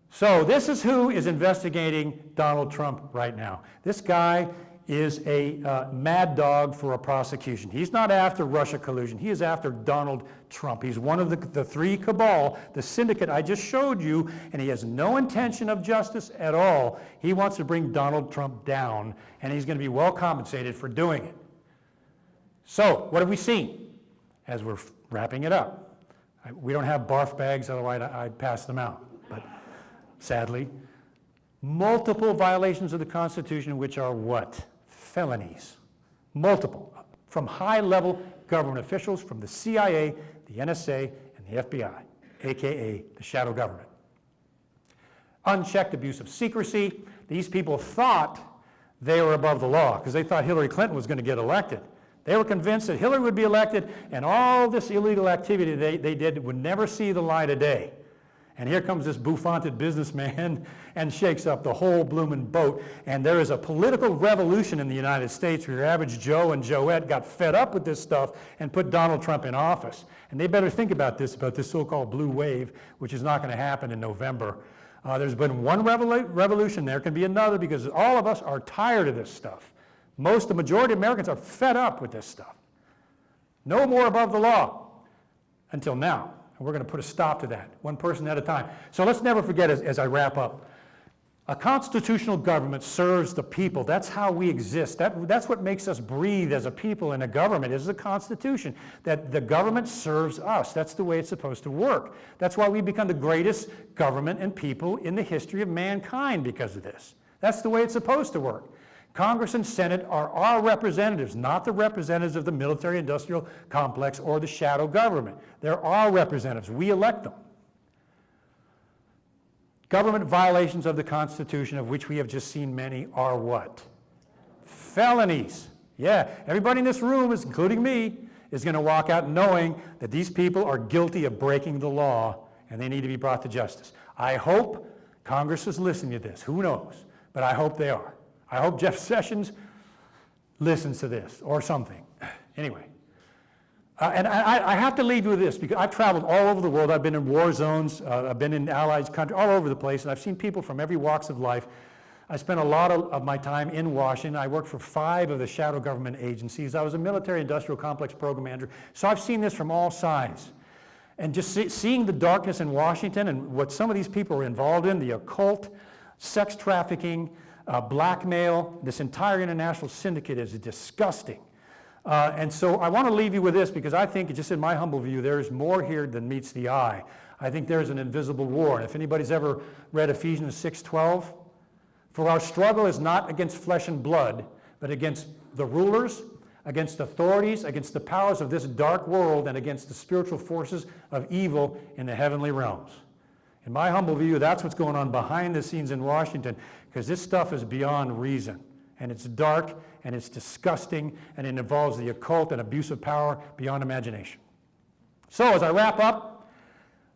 So this is who is investigating Donald Trump right now. This guy is a mad dog for a prosecution. He's not after Russia collusion. He is after Donald Trump. He's one of the three cabal, the syndicate I just showed you, and he has no intention of justice at all. He wants to bring Donald Trump down, and he's going to be well compensated for doing it. So what have we seen as we're wrapping it up? We don't have barf bags, otherwise I'd pass them out. But sadly, multiple violations of the Constitution, which are what? Felonies. Multiple. From high-level government officials, from the CIA, the NSA, and the FBI, aka the shadow government. Unchecked abuse of secrecy. These people thought they were above the law because they thought Hillary Clinton was going to get elected. They were convinced that Hillary would be elected and all this illegal activity they did would never see the light of day. And here comes this bouffanted businessman and shakes up the whole bloomin' boat. And there is a political revolution in the United States where your average Joe and Joette got fed up with this stuff and put Donald Trump in office. And they better think about this so-called blue wave, which is not going to happen in November. There's been one revolution, there can be another, because all of us are tired of this stuff. The majority of Americans are fed up with this stuff. No more above the law until now. And we're going to put a stop to that, one person at a time. So let's never forget, as I wrap up, a constitutional government serves the people. That's how we exist. That's what makes us breathe as a people in a government, is the Constitution, that the government serves us. That's the way it's supposed to work. That's why we become the greatest government and people in the history of mankind because of this. That's the way it's supposed to work. Congress and Senate are our representatives, not the representatives of the military-industrial complex or the shadow government. They're our representatives. We elect them. Government violations of the Constitution, of which we have just seen many, are what? Felonies. Yeah, everybody in this room, including me, is going to walk out knowing that these people are guilty of breaking the law and they need to be brought to justice. I hope Congress is listening to this. Who knows? But I hope they are. I hope Jeff Sessions listens to this or something. Anyway, and I have to leave you with this because I've traveled all over the world. I've been in war zones. I've been in allied countries, all over the place, and I've seen people from every walks of life. I spent a lot of my time in Washington. I worked for 5 of the shadow government agencies. I was a military industrial complex program manager. So I've seen this from all sides. And just seeing the darkness in Washington and what some of these people are involved in, the occult, sex trafficking, blackmail, this entire international syndicate is disgusting. And so I want to leave you with this because I think, just in my humble view, there is more here than meets the eye. I think there's an invisible war. And if anybody's ever read Ephesians 6:12, for our struggle is not against flesh and blood, but against the rulers, against authorities, against the powers of this dark world, and against the spiritual forces of evil in the heavenly realms. In my humble view, that's what's going on behind the scenes in Washington, because this stuff is beyond reason. And it's dark, and it's disgusting, and it involves the occult and abuse of power beyond imagination. So as I wrap up,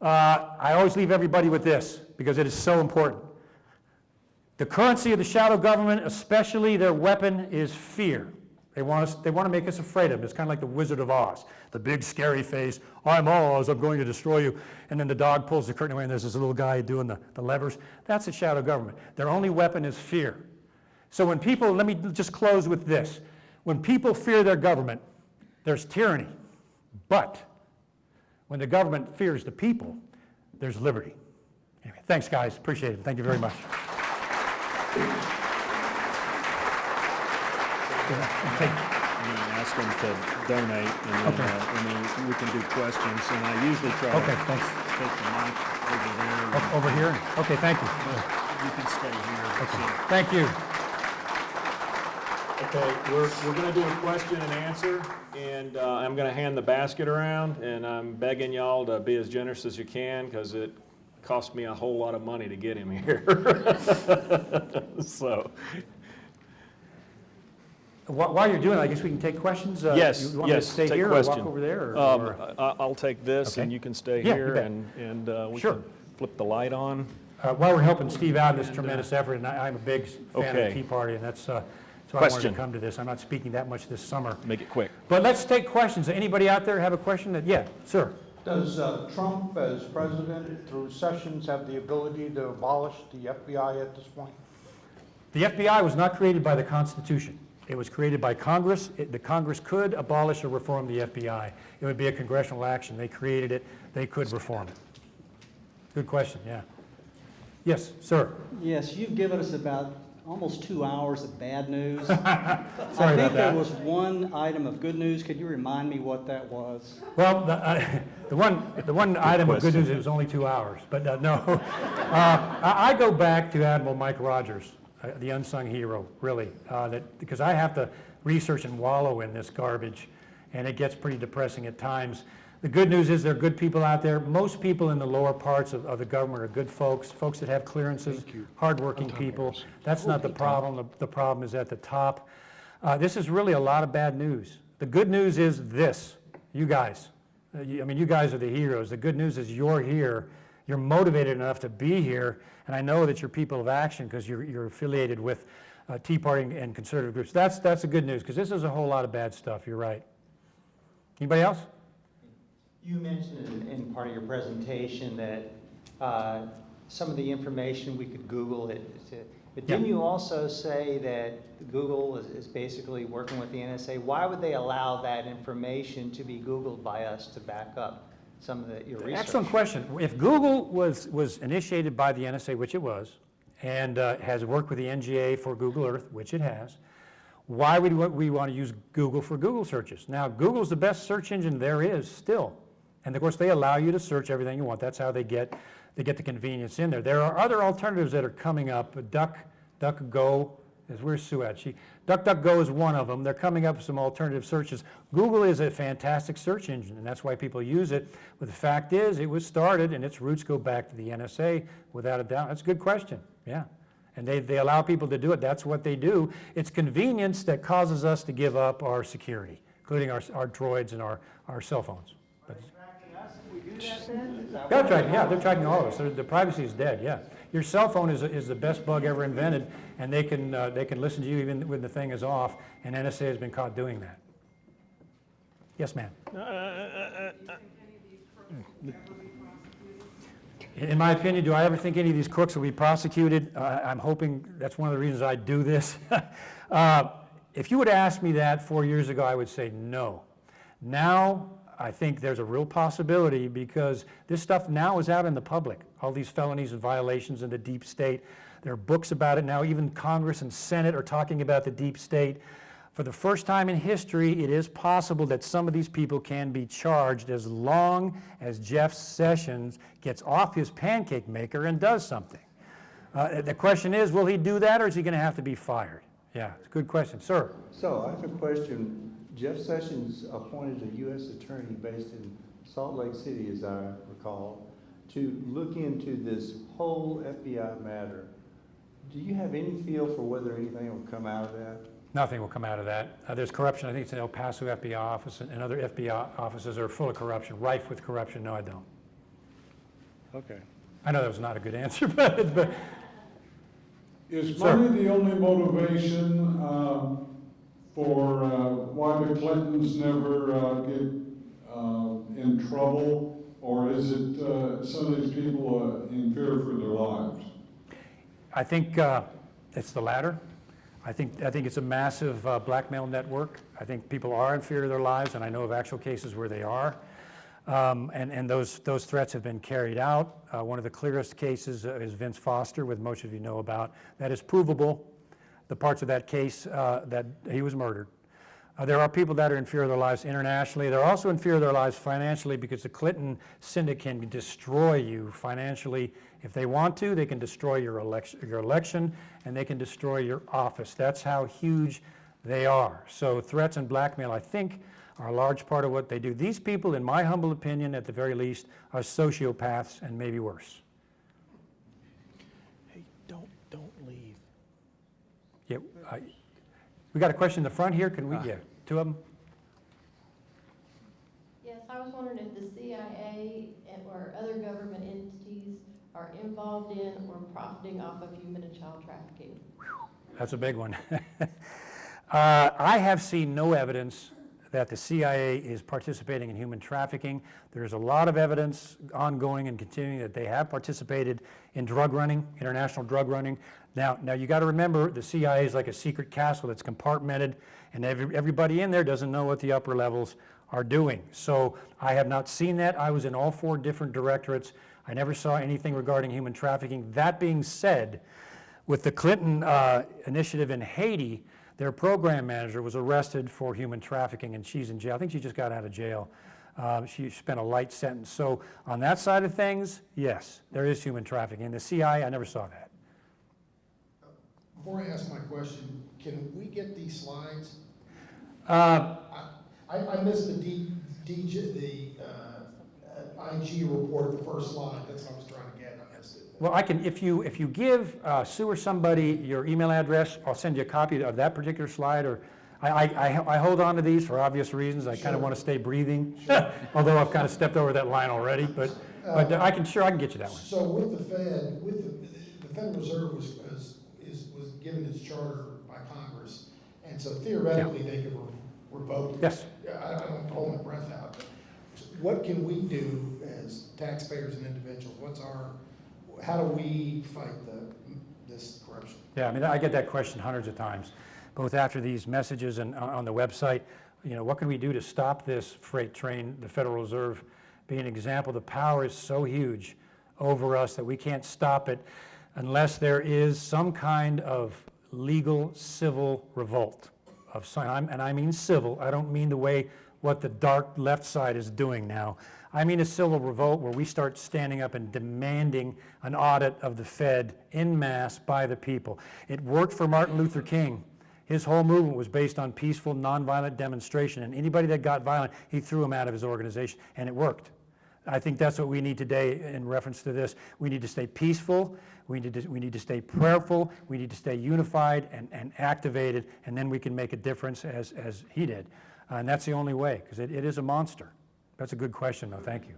I always leave everybody with this, because it is so important. The currency of the shadow government, especially their weapon, is fear. They want to make us afraid of them. It's kind of like the Wizard of Oz, the big scary face, I'm Oz, I'm going to destroy you. And then the dog pulls the curtain away and there's this little guy doing the levers. That's the shadow government. Their only weapon is fear. So when people, let me just close with this. When people fear their government, there's tyranny. But when the government fears the people, there's liberty. Anyway, thanks guys, appreciate it. Thank you very much. I'm going to ask them to donate, and then we can do questions. And I usually try to take the mic over there. Over here? Okay, thank you. You can stay here. Okay, thank you. Okay, we're going to do a question and answer, and I'm going to hand the basket around, and I'm begging y'all to be as generous as you can, because it cost me a whole lot of money to get him here. So. While you're doing it, I guess we can take questions. Yes, you want me to stay here question. or walk over there? I'll take this, Okay. and you can stay Yeah, here, you bet. and we Sure. can flip the light on. While we're helping Steve out in this tremendous effort, and I'm a big fan of Okay. the Tea Party, and that's why I wanted Question. to come to this. I'm not speaking that much this summer. Make it quick. But let's take questions. Anybody out there have a question? Yeah, sir. Does Trump, as president, through Sessions, have the ability to abolish the FBI at this point? The FBI was not created by the Constitution. It was created by Congress. The Congress could abolish or reform the FBI. It would be a congressional action. They created it. They could reform it. Good question, yeah. Yes, sir. Yes, you've given us about almost 2 hours of bad news. Sorry I about think there that. was one item of good news. Could you remind me what that was? Well, the one item of good news, it was only 2 hours, but no. I go back to Admiral Mike Rogers, the unsung hero, really, because I have to research and wallow in this garbage, and it gets pretty depressing at times. The good news is there are good people out there. Most people in the lower parts of the government are good folks that have clearances, hardworking people. That's not the problem. The problem is at the top. This is really a lot of bad news. The good news is this, you guys. You guys are the heroes. The good news is you're here. You're motivated enough to be here, and I know that you're people of action because you're affiliated with Tea Party and conservative groups. That's the good news, because this is a whole lot of bad stuff. You're right. Anybody else? You mentioned in part of your presentation that some of the information we could Google it. But didn't you also say that Google is basically working with the NSA? Why would they allow that information to be Googled by us to back up some of your research? Excellent question. If Google was initiated by the NSA, which it was, and has worked with the NGA for Google Earth, which it has, why would we want to use Google for Google searches? Now, Google's the best search engine there is still. And of course, they allow you to search everything you want. That's how they get the convenience in there. There are other alternatives that are coming up. DuckDuckGo, where's Sue at? DuckDuckGo is one of them. They're coming up with some alternative searches. Google is a fantastic search engine, and that's why people use it. But the fact is, it was started, and its roots go back to the NSA, without a doubt. That's a good question, yeah. And they allow people to do it. That's what they do. It's convenience that causes us to give up our security, including our droids and our cell phones. They're tracking all of us. The privacy is dead, yeah. Your cell phone is the best bug ever invented, and they can listen to you even when the thing is off, and NSA has been caught doing that. Yes, ma'am. In my opinion, do I ever think any of these crooks will be prosecuted? I'm hoping that's one of the reasons I do this. If you would ask me that 4 years ago, I would say no. Now, I think there's a real possibility because this stuff now is out in the public, all these felonies and violations in the deep state. There are books about it now. Even Congress and Senate are talking about the deep state. For the first time in history, it is possible that some of these people can be charged as long as Jeff Sessions gets off his pancake maker and does something. The question is, will he do that, or is he going to have to be fired? Yeah, it's a good question. Sir? So I have a question. Jeff Sessions appointed a U.S. attorney based in Salt Lake City, as I recall, to look into this whole FBI matter. Do you have any feel for whether anything will come out of that? Nothing will come out of that. There's corruption. I think it's an El Paso FBI office, and other FBI offices are full of corruption, rife with corruption. No, I don't. Okay. I know that was not a good answer, but Is Sir. money the only motivation for why the Clintons never get in trouble, or is it some of these people in fear for their lives? I think it's the latter. I think it's a massive blackmail network. I think people are in fear of their lives, and I know of actual cases where they are. And those threats have been carried out. One of the clearest cases is Vince Foster, which most of you know about. That is provable, the parts of that case that he was murdered. There are people that are in fear of their lives internationally. They're also in fear of their lives financially because the Clinton syndicate can destroy you financially. If they want to, they can destroy your election, and they can destroy your office. That's how huge they are. So threats and blackmail, I think, are a large part of what they do. These people, in my humble opinion, at the very least, are sociopaths and maybe worse. Hey, don't leave. Yeah, we got a question in the front here. Can we get two of them? Yes, I was wondering if the CIA or other government entities are involved in or profiting off of human and child trafficking. That's a big one. I have seen no evidence that the CIA is participating in human trafficking. There's a lot of evidence ongoing and continuing that they have participated in drug running, international drug running. Now you got to remember, the CIA is like a secret castle that's compartmented, and everybody in there doesn't know what the upper levels are doing. So I have not seen that. I was in all 4 different directorates. I never saw anything regarding human trafficking. That being said, with the Clinton initiative in Haiti, their program manager was arrested for human trafficking, and she's in jail. I think she just got out of jail. She spent a light sentence. So on that side of things, yes, there is human trafficking. In the CIA, I never saw that. Before I ask my question, can we get these slides? Uh, I missed the IG report, the first slide. That's what I was trying to get. I missed it. Well, I can, if you give Sue or somebody your email address, I'll send you a copy of that particular slide. Or I hold on to these for obvious reasons. I kind of want to stay breathing, although I've kind of stepped over that line already. But I can get you that one. So with the Fed, the Federal Reserve was given its charter by Congress, and so theoretically they could revoke it. Yes. I don't hold my breath out. But what can we do as taxpayers and individuals? How do we fight this corruption? Yeah, I mean, I get that question hundreds of times, both after these messages and on the website. You know, what can we do to stop this freight train? The Federal Reserve being an example, the power is so huge over us that we can't stop it unless there is some kind of legal civil revolt of some, and I mean civil. I don't mean the way what the dark left side is doing now. I mean a civil revolt where we start standing up and demanding an audit of the Fed en masse by the people. It worked for Martin Luther King. His whole movement was based on peaceful, nonviolent demonstration, and anybody that got violent, he threw them out of his organization, and it worked. I think that's what we need today in reference to this. We need to stay peaceful, we need to stay prayerful, we need to stay unified and activated, and then we can make a difference as he did. And that's the only way, because it is a monster. That's a good question, though. Thank you.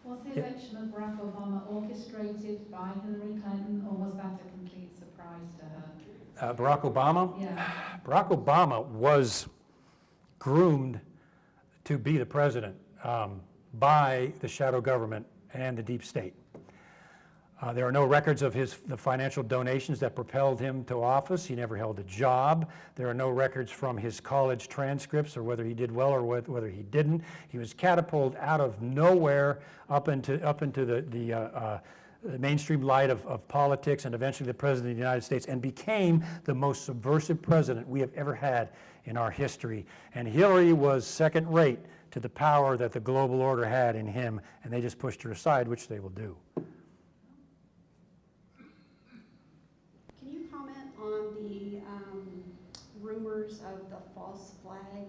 Was the election of Barack Obama orchestrated by Hillary Clinton, or was that a complete surprise to her? Barack Obama? Yeah. Barack Obama was groomed to be the president by the shadow government and the deep state. There are no records of the financial donations that propelled him to office. He never held a job. There are no records from his college transcripts or whether he did well or whether he didn't. He was catapulted out of nowhere up into the mainstream light of politics and eventually the President of the United States, and became the most subversive president we have ever had in our history. And Hillary was second rate to the power that the global order had in him, and they just pushed her aside, which they will do. On the rumors of the false flag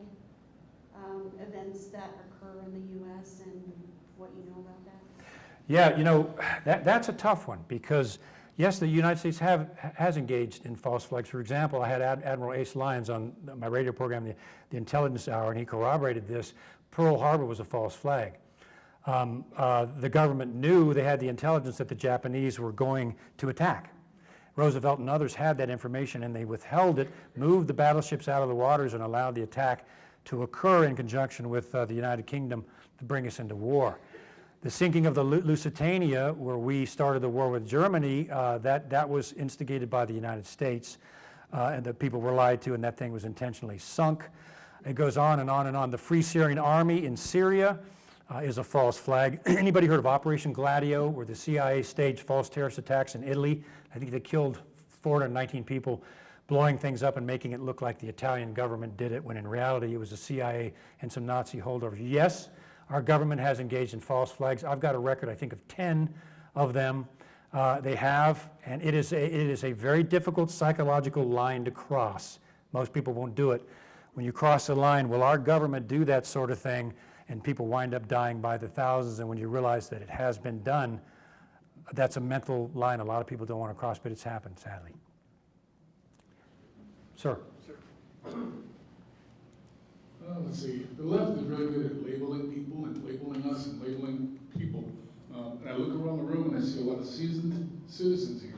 events that occur in the U.S. and what you know about that? Yeah, you know, that's a tough one because, yes, the United States has engaged in false flags. For example, I had Admiral Ace Lyons on my radio program, the Intelligence Hour, and he corroborated this. Pearl Harbor was a false flag. The government knew, they had the intelligence that the Japanese were going to attack. Roosevelt and others had that information and they withheld it, moved the battleships out of the waters and allowed the attack to occur in conjunction with the United Kingdom to bring us into war. The sinking of the Lusitania, where we started the war with Germany, that was instigated by the United States, and the people were lied to, and that thing was intentionally sunk. It goes on and on and on. The Free Syrian Army in Syria is a false flag. Anybody heard of Operation Gladio, where the CIA staged false terrorist attacks in Italy? I think they killed 419 people, blowing things up and making it look like the Italian government did it, when in reality it was the CIA and some Nazi holdovers. Yes, our government has engaged in false flags. I've got a record, I think, of 10 of them. They have, and it is a very difficult psychological line to cross. Most people won't do it. When you cross the line, will our government do that sort of thing? And people wind up dying by the thousands, and when you realize that it has been done, that's a mental line a lot of people don't want to cross, but it's happened, sadly. Sir. Let's see, the left is really good at labeling people and labeling us and labeling people. And I look around the room and I see a lot of seasoned citizens here.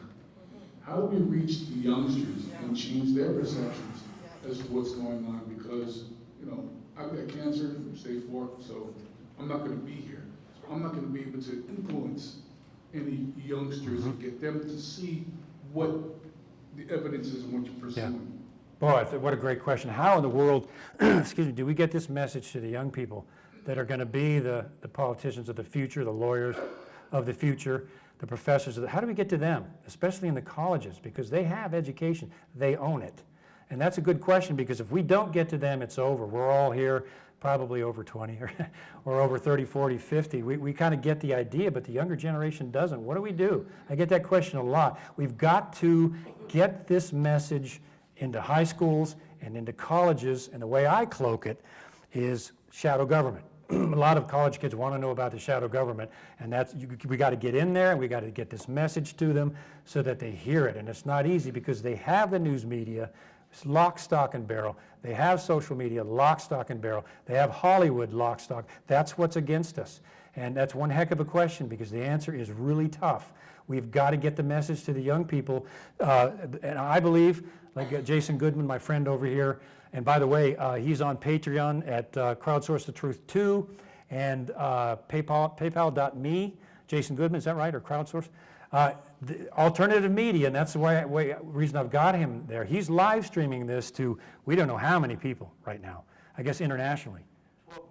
How do we reach the youngsters and change their perceptions as to what's going on? Because, you know, I've got cancer, stage 4, so I'm not going to be here. So I'm not going to be able to influence any youngsters and get them to see what the evidence is and what you're pursuing. Boy, what a great question. How in the world, excuse me, do we get this message to the young people that are going to be the politicians of the future, the lawyers of the future, the professors how do we get to them, especially in the colleges, because they have education, they own it. And that's a good question, because if we don't get to them, it's over. We're all here probably over 20 or over 30, 40, 50. We kind of get the idea, but the younger generation doesn't. What do we do? I get that question a lot. We've got to get this message into high schools and into colleges, and the way I cloak it is shadow government. A lot of college kids want to know about the shadow government, and we got to get in there and we got to get this message to them so that they hear it. And it's not easy because they have the news media, it's lock, stock, and barrel. They have social media, lock, stock, and barrel. They have Hollywood, lock, stock. That's what's against us. And that's one heck of a question, because the answer is really tough. We've got to get the message to the young people. And I believe, like Jason Goodman, my friend over here, and by the way, he's on Patreon at Crowdsource the Truth 2 and paypal.me. Jason Goodman, is that right, or Crowdsource? The alternative media, and that's the reason I've got him there. He's live streaming this to, we don't know how many people right now, I guess internationally. 1,200 on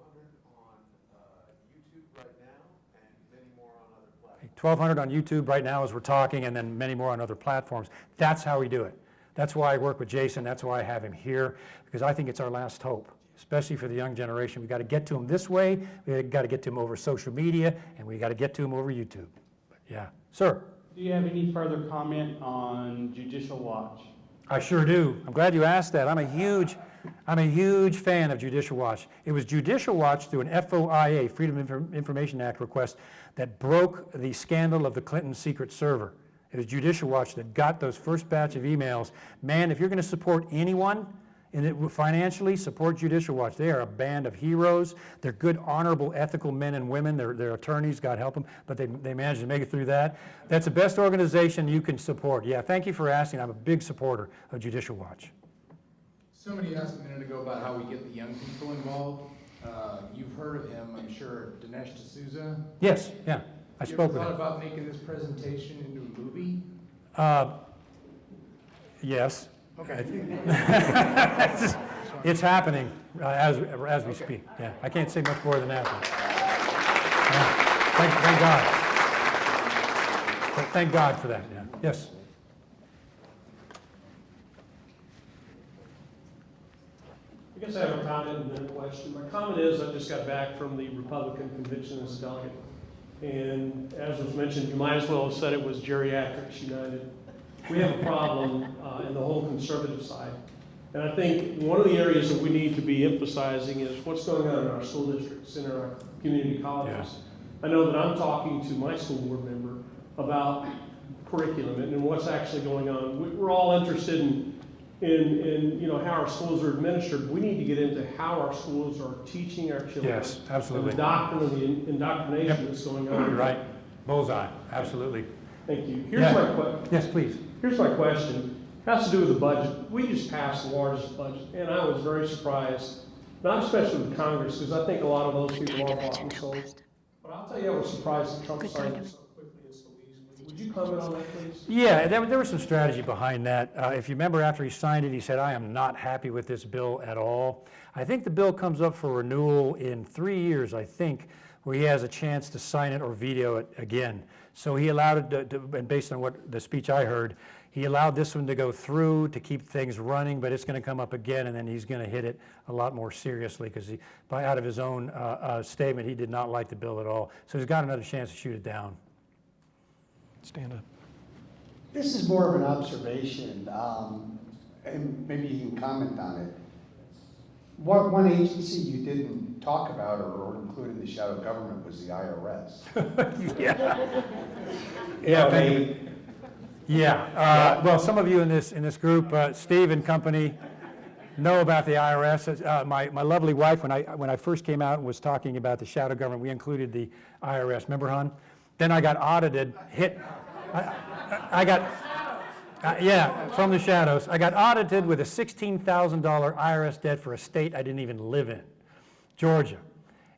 YouTube right now, and many more on other platforms. 1,200 on YouTube right now as we're talking, and then many more on other platforms. That's how we do it. That's why I work with Jason. That's why I have him here, because I think it's our last hope, especially for the young generation. We've got to get to them this way. We've got to get to them over social media, and we've got to get to them over YouTube. But yeah. Sir? Do you have any further comment on Judicial Watch? I sure do. I'm glad you asked that. I'm a huge fan of Judicial Watch. It was Judicial Watch through an FOIA, Freedom of Information Act request, that broke the scandal of the Clinton secret server. It was Judicial Watch that got those first batch of emails. Man, if you're going to support anyone financially, support Judicial Watch. They are a band of heroes. They're good, honorable, ethical men and women. They're attorneys, God help them, but they managed to make it through that. That's the best organization you can support. Yeah, thank you for asking. I'm a big supporter of Judicial Watch. Somebody asked a minute ago about how we get the young people involved. You've heard of him, I'm sure, Dinesh D'Souza? Yes, yeah. I spoke with You ever him. thought about making this presentation into a movie? Yes. Okay. It's happening as we speak. Yeah, I can't say much more than that. Thank God. Thank God for that. Yeah. Yes. I guess I have a comment and then a question. My comment is I just got back from the Republican convention as a delegate. And as was mentioned, you might as well have said it was Geriatrics United. We have a problem in the whole conservative side. And I think one of the areas that we need to be emphasizing is what's going on in our school districts, in our community colleges. I know that I'm talking to my school board member about curriculum and what's actually going on. We're all interested in how our schools are administered. We need to get into how our schools are teaching our children. Yes, absolutely. And the doctrine of the indoctrination that's going on. You're right. Bullseye. Absolutely. Thank you. Here's my question. Yes, please. Here's my question. It has to do with the budget. We just passed the largest budget, and I was very surprised, not especially with Congress, because I think a lot of those people are bought and sold. But I'll tell you, I was surprised that Trump signed it so quickly and so easily. Would you comment on that, please? Yeah, there was some strategy behind that. If you remember, after he signed it, he said, I am not happy with this bill at all. I think the bill comes up for renewal in 3 years, I think, where he has a chance to sign it or veto it again. So he allowed it to, and based on what the speech I heard, he allowed this one to go through to keep things running, but it's going to come up again, and then he's going to hit it a lot more seriously because out of his own statement, he did not like the bill at all. So he's got another chance to shoot it down. Stand up. This is more of an observation, and maybe you can comment on it. One agency you didn't talk about or include in the shadow government was the IRS. Well, some of you in this group, Steve and company, know about the IRS. My lovely wife, when I first came out and was talking about the shadow government, we included the IRS. Remember, hon? Then I got audited. From the shadows. I got audited with a $16,000 IRS debt for a state I didn't even live in, Georgia.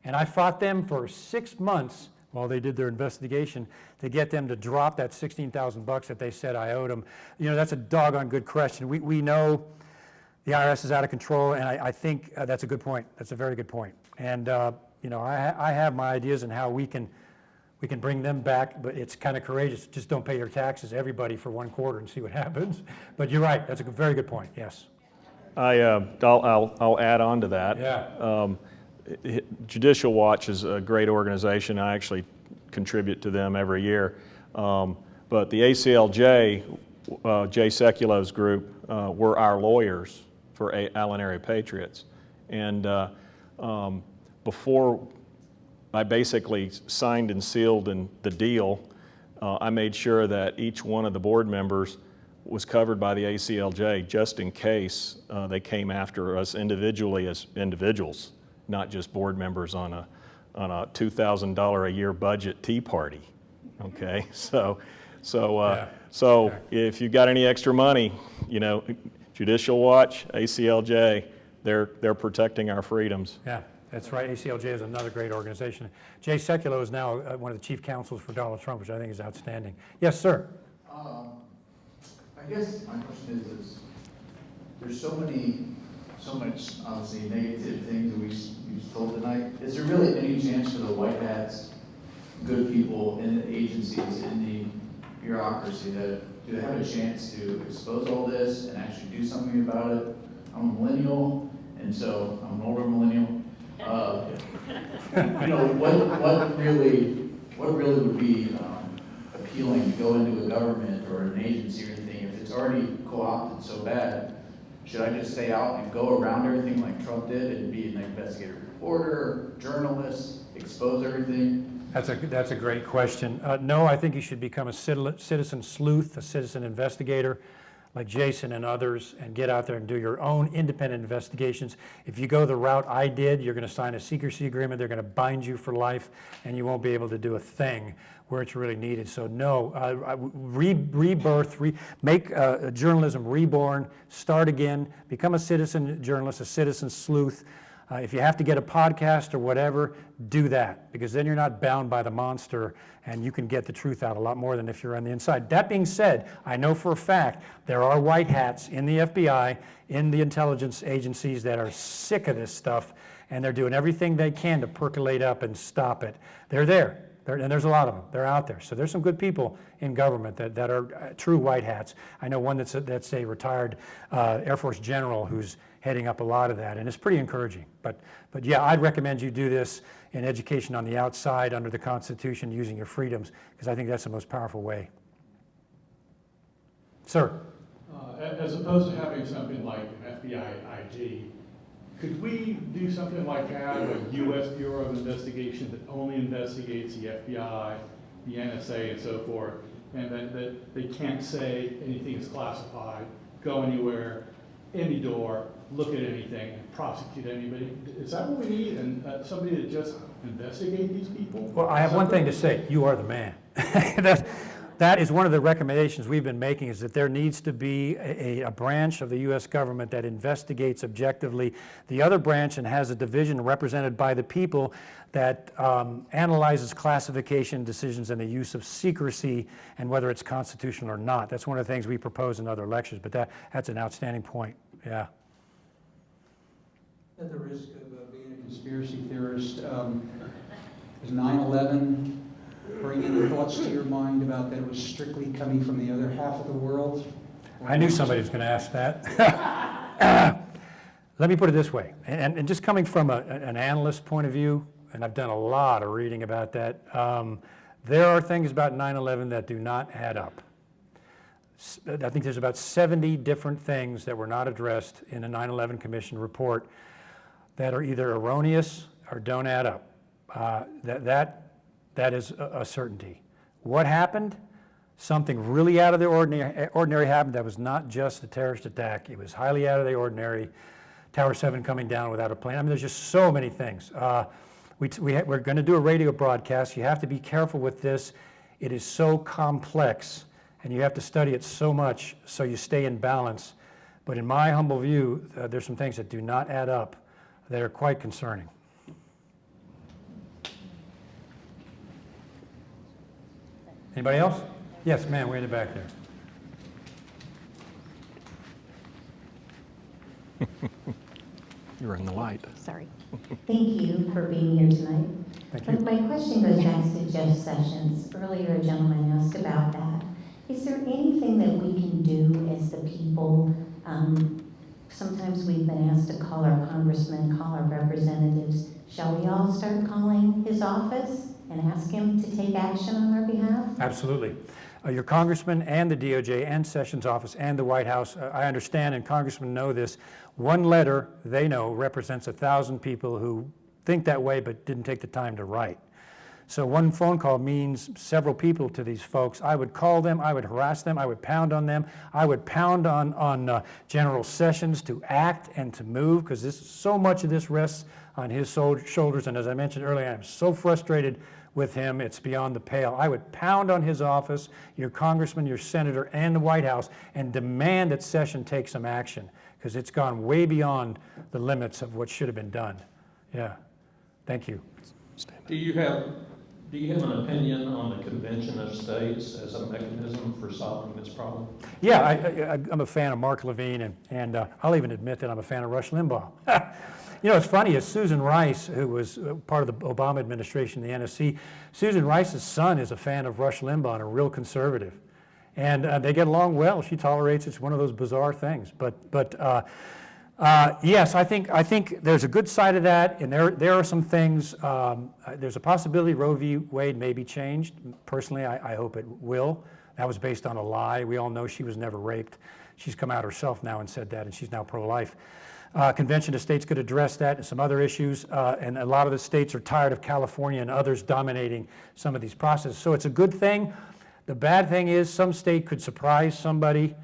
And I fought them for 6 months while they did their investigation to get them to drop that $16,000 that they said I owed them. You know, that's a doggone good question. We know the IRS is out of control, and I think that's a good point. That's a very good point. And I have my ideas on how we can bring them back, but it's kind of courageous. Just don't pay your taxes, everybody, for 1 quarter and see what happens. But you're right. That's a very good point. Yes. I'll add on to that. Yeah. Judicial Watch is a great organization. I actually contribute to them every year. But the ACLJ, Jay Sekulo's group, were our lawyers for Allen Area Patriots. And before I basically signed and sealed the deal, I made sure that each one of the board members was covered by the ACLJ just in case they came after us individually as individuals, not just board members on a $2,000 a year budget tea party. Okay, so if you've got any extra money, Judicial Watch, ACLJ, they're protecting our freedoms. Yeah. That's right. ACLJ is another great organization. Jay Sekulow is now one of the chief counsels for Donald Trump, which I think is outstanding. Yes, sir. I guess my question is there's so much obviously negative things that we've told tonight. Is there really any chance for the white hats, good people in the agencies, in the bureaucracy, do they have a chance to expose all this and actually do something about it? I'm a millennial, and so I'm an older millennial. What really would be appealing to go into a government or an agency or anything if it's already co-opted so bad? Should I just stay out and go around everything like Trump did and be an investigative reporter, journalist, expose everything? That's a great question. No, I think you should become a citizen sleuth, a citizen investigator, like Jason and others, and get out there and do your own independent investigations. If you go the route I did, you're going to sign a secrecy agreement, they're going to bind you for life, and you won't be able to do a thing where it's really needed. So no, rebirth, make journalism reborn, start again, become a citizen journalist, a citizen sleuth. If you have to get a podcast or whatever, do that, because then you're not bound by the monster and you can get the truth out a lot more than if you're on the inside. That being said, I know for a fact there are white hats in the FBI, in the intelligence agencies that are sick of this stuff, and they're doing everything they can to percolate up and stop it. They're there. And there's a lot of them. They're out there. So there's some good people in government that are true white hats. I know one that's a retired Air Force general who's heading up a lot of that, and it's pretty encouraging. But yeah, I'd recommend you do this in education on the outside under the Constitution, using your freedoms, because I think that's the most powerful way. Sir? As opposed to having something like FBI IG, could we do something like have a U.S. Bureau of Investigation that only investigates the FBI, the NSA, and so forth, and that they can't say anything is classified, go anywhere, any door, look at anything, and prosecute anybody? Is that what we need? And somebody to just investigate these people? Well, I have one thing to say. You are the man. That is one of the recommendations we've been making, is that there needs to be a branch of the U.S. government that investigates objectively the other branch and has a division represented by the people that analyzes classification decisions and the use of secrecy and whether it's constitutional or not. That's one of the things we propose in other lectures, but that's an outstanding point. Yeah. At the risk of being a conspiracy theorist, is 9/11 bring any thoughts to your mind about that it was strictly coming from the other half of the world? I knew somebody was going to ask that. Let me put it this way, and just coming from an analyst point of view, and I've done a lot of reading about that, there are things about 9/11 that do not add up. I think there's about 70 different things that were not addressed in the 9/11 Commission report that are either erroneous or don't add up. That is a certainty. What happened? Something really out of the ordinary happened. That was not just a terrorist attack. It was highly out of the ordinary. Tower 7 coming down without a plane. I mean, there's just so many things. We're going to do a radio broadcast. You have to be careful with this. It is so complex, and you have to study it so much so you stay in balance. But in my humble view, there's some things that do not add up that are quite concerning. Anybody else? Yes, ma'am, way in the back there. You're in the light. Sorry. Thank you for being here tonight. Thank you. My question goes back to Jeff Sessions. Earlier, a gentleman asked about that. Is there anything that we can do as the people? Sometimes we've been asked to call our congressmen, call our representatives. Shall we all start calling his office and ask him to take action on our behalf? Absolutely. Your congressman and the DOJ and Sessions office and the White House, I understand, and congressmen know this, one letter they know represents 1,000 people who think that way but didn't take the time to write. So one phone call means several people to these folks. I would call them, I would harass them, I would pound on them, I would pound on General Sessions to act and to move, because so much of this rests on his shoulders, and as I mentioned earlier, I'm so frustrated with him, it's beyond the pale. I would pound on his office, your congressman, your senator, and the White House, and demand that Sessions take some action, because it's gone way beyond the limits of what should have been done. Yeah, thank you. Do you have an opinion on the Convention of States as a mechanism for solving this problem? Yeah, I'm a fan of Mark Levine, and I'll even admit that I'm a fan of Rush Limbaugh. You know, it's funny, is Susan Rice, who was part of the Obama administration, the NSC, Susan Rice's son is a fan of Rush Limbaugh and a real conservative. And they get along well. She tolerates it. It's one of those bizarre things. But yes, I think there's a good side of that, and there are some things. There's a possibility Roe v. Wade may be changed. Personally, I hope it will. That was based on a lie. We all know she was never raped. She's come out herself now and said that, and she's now pro-life. Convention of States could address that and some other issues, and a lot of the states are tired of California and others dominating some of these processes. So it's a good thing. The bad thing is some state could surprise somebody,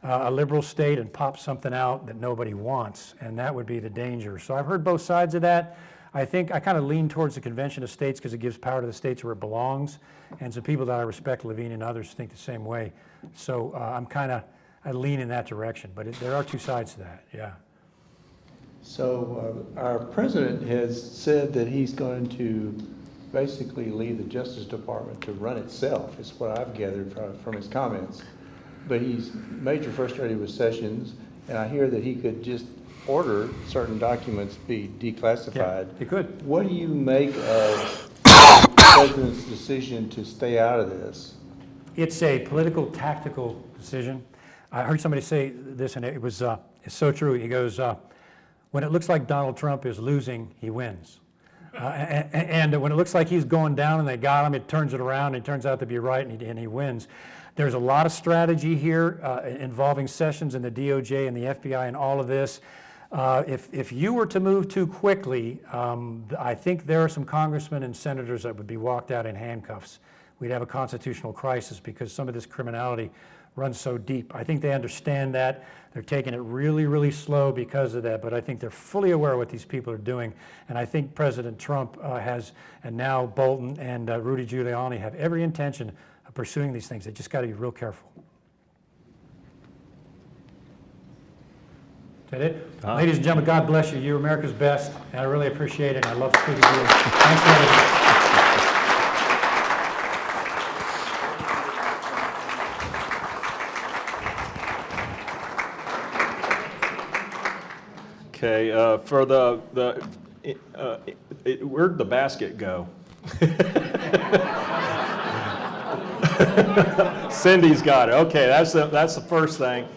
a liberal state, and pop something out that nobody wants, and that would be the danger. So I've heard both sides of that. I think I kind of lean towards the Convention of States because it gives power to the states where it belongs, and some people that I respect, Levine and others, think the same way. So I lean in that direction, but there are two sides to that, yeah. So our president has said that he's going to basically leave the Justice Department to run itself, is what I've gathered from his comments. But he's major frustrated with Sessions, and I hear that he could just order certain documents be declassified. He could. What do you make of the president's decision to stay out of this? It's a political, tactical decision. I heard somebody say this, and it's so true. He goes, when it looks like Donald Trump is losing, he wins. And when it looks like he's going down and they got him, it turns it around, and it turns out to be right, and he wins. There's a lot of strategy here involving Sessions and the DOJ and the FBI and all of this. If you were to move too quickly, I think there are some congressmen and senators that would be walked out in handcuffs. We'd have a constitutional crisis because some of this criminality runs so deep. I think they understand that. They're taking it really, really slow because of that, but I think they're fully aware of what these people are doing. And I think President Trump and now Bolton and Rudy Giuliani have every intention of pursuing these things. They just got to be real careful. Is that it? Ladies and gentlemen, God bless you. You're America's best, and I really appreciate it, and I love speaking to you. Thanks for everything. Okay, for where'd the basket go? Cindy's got it. Okay, that's the first thing.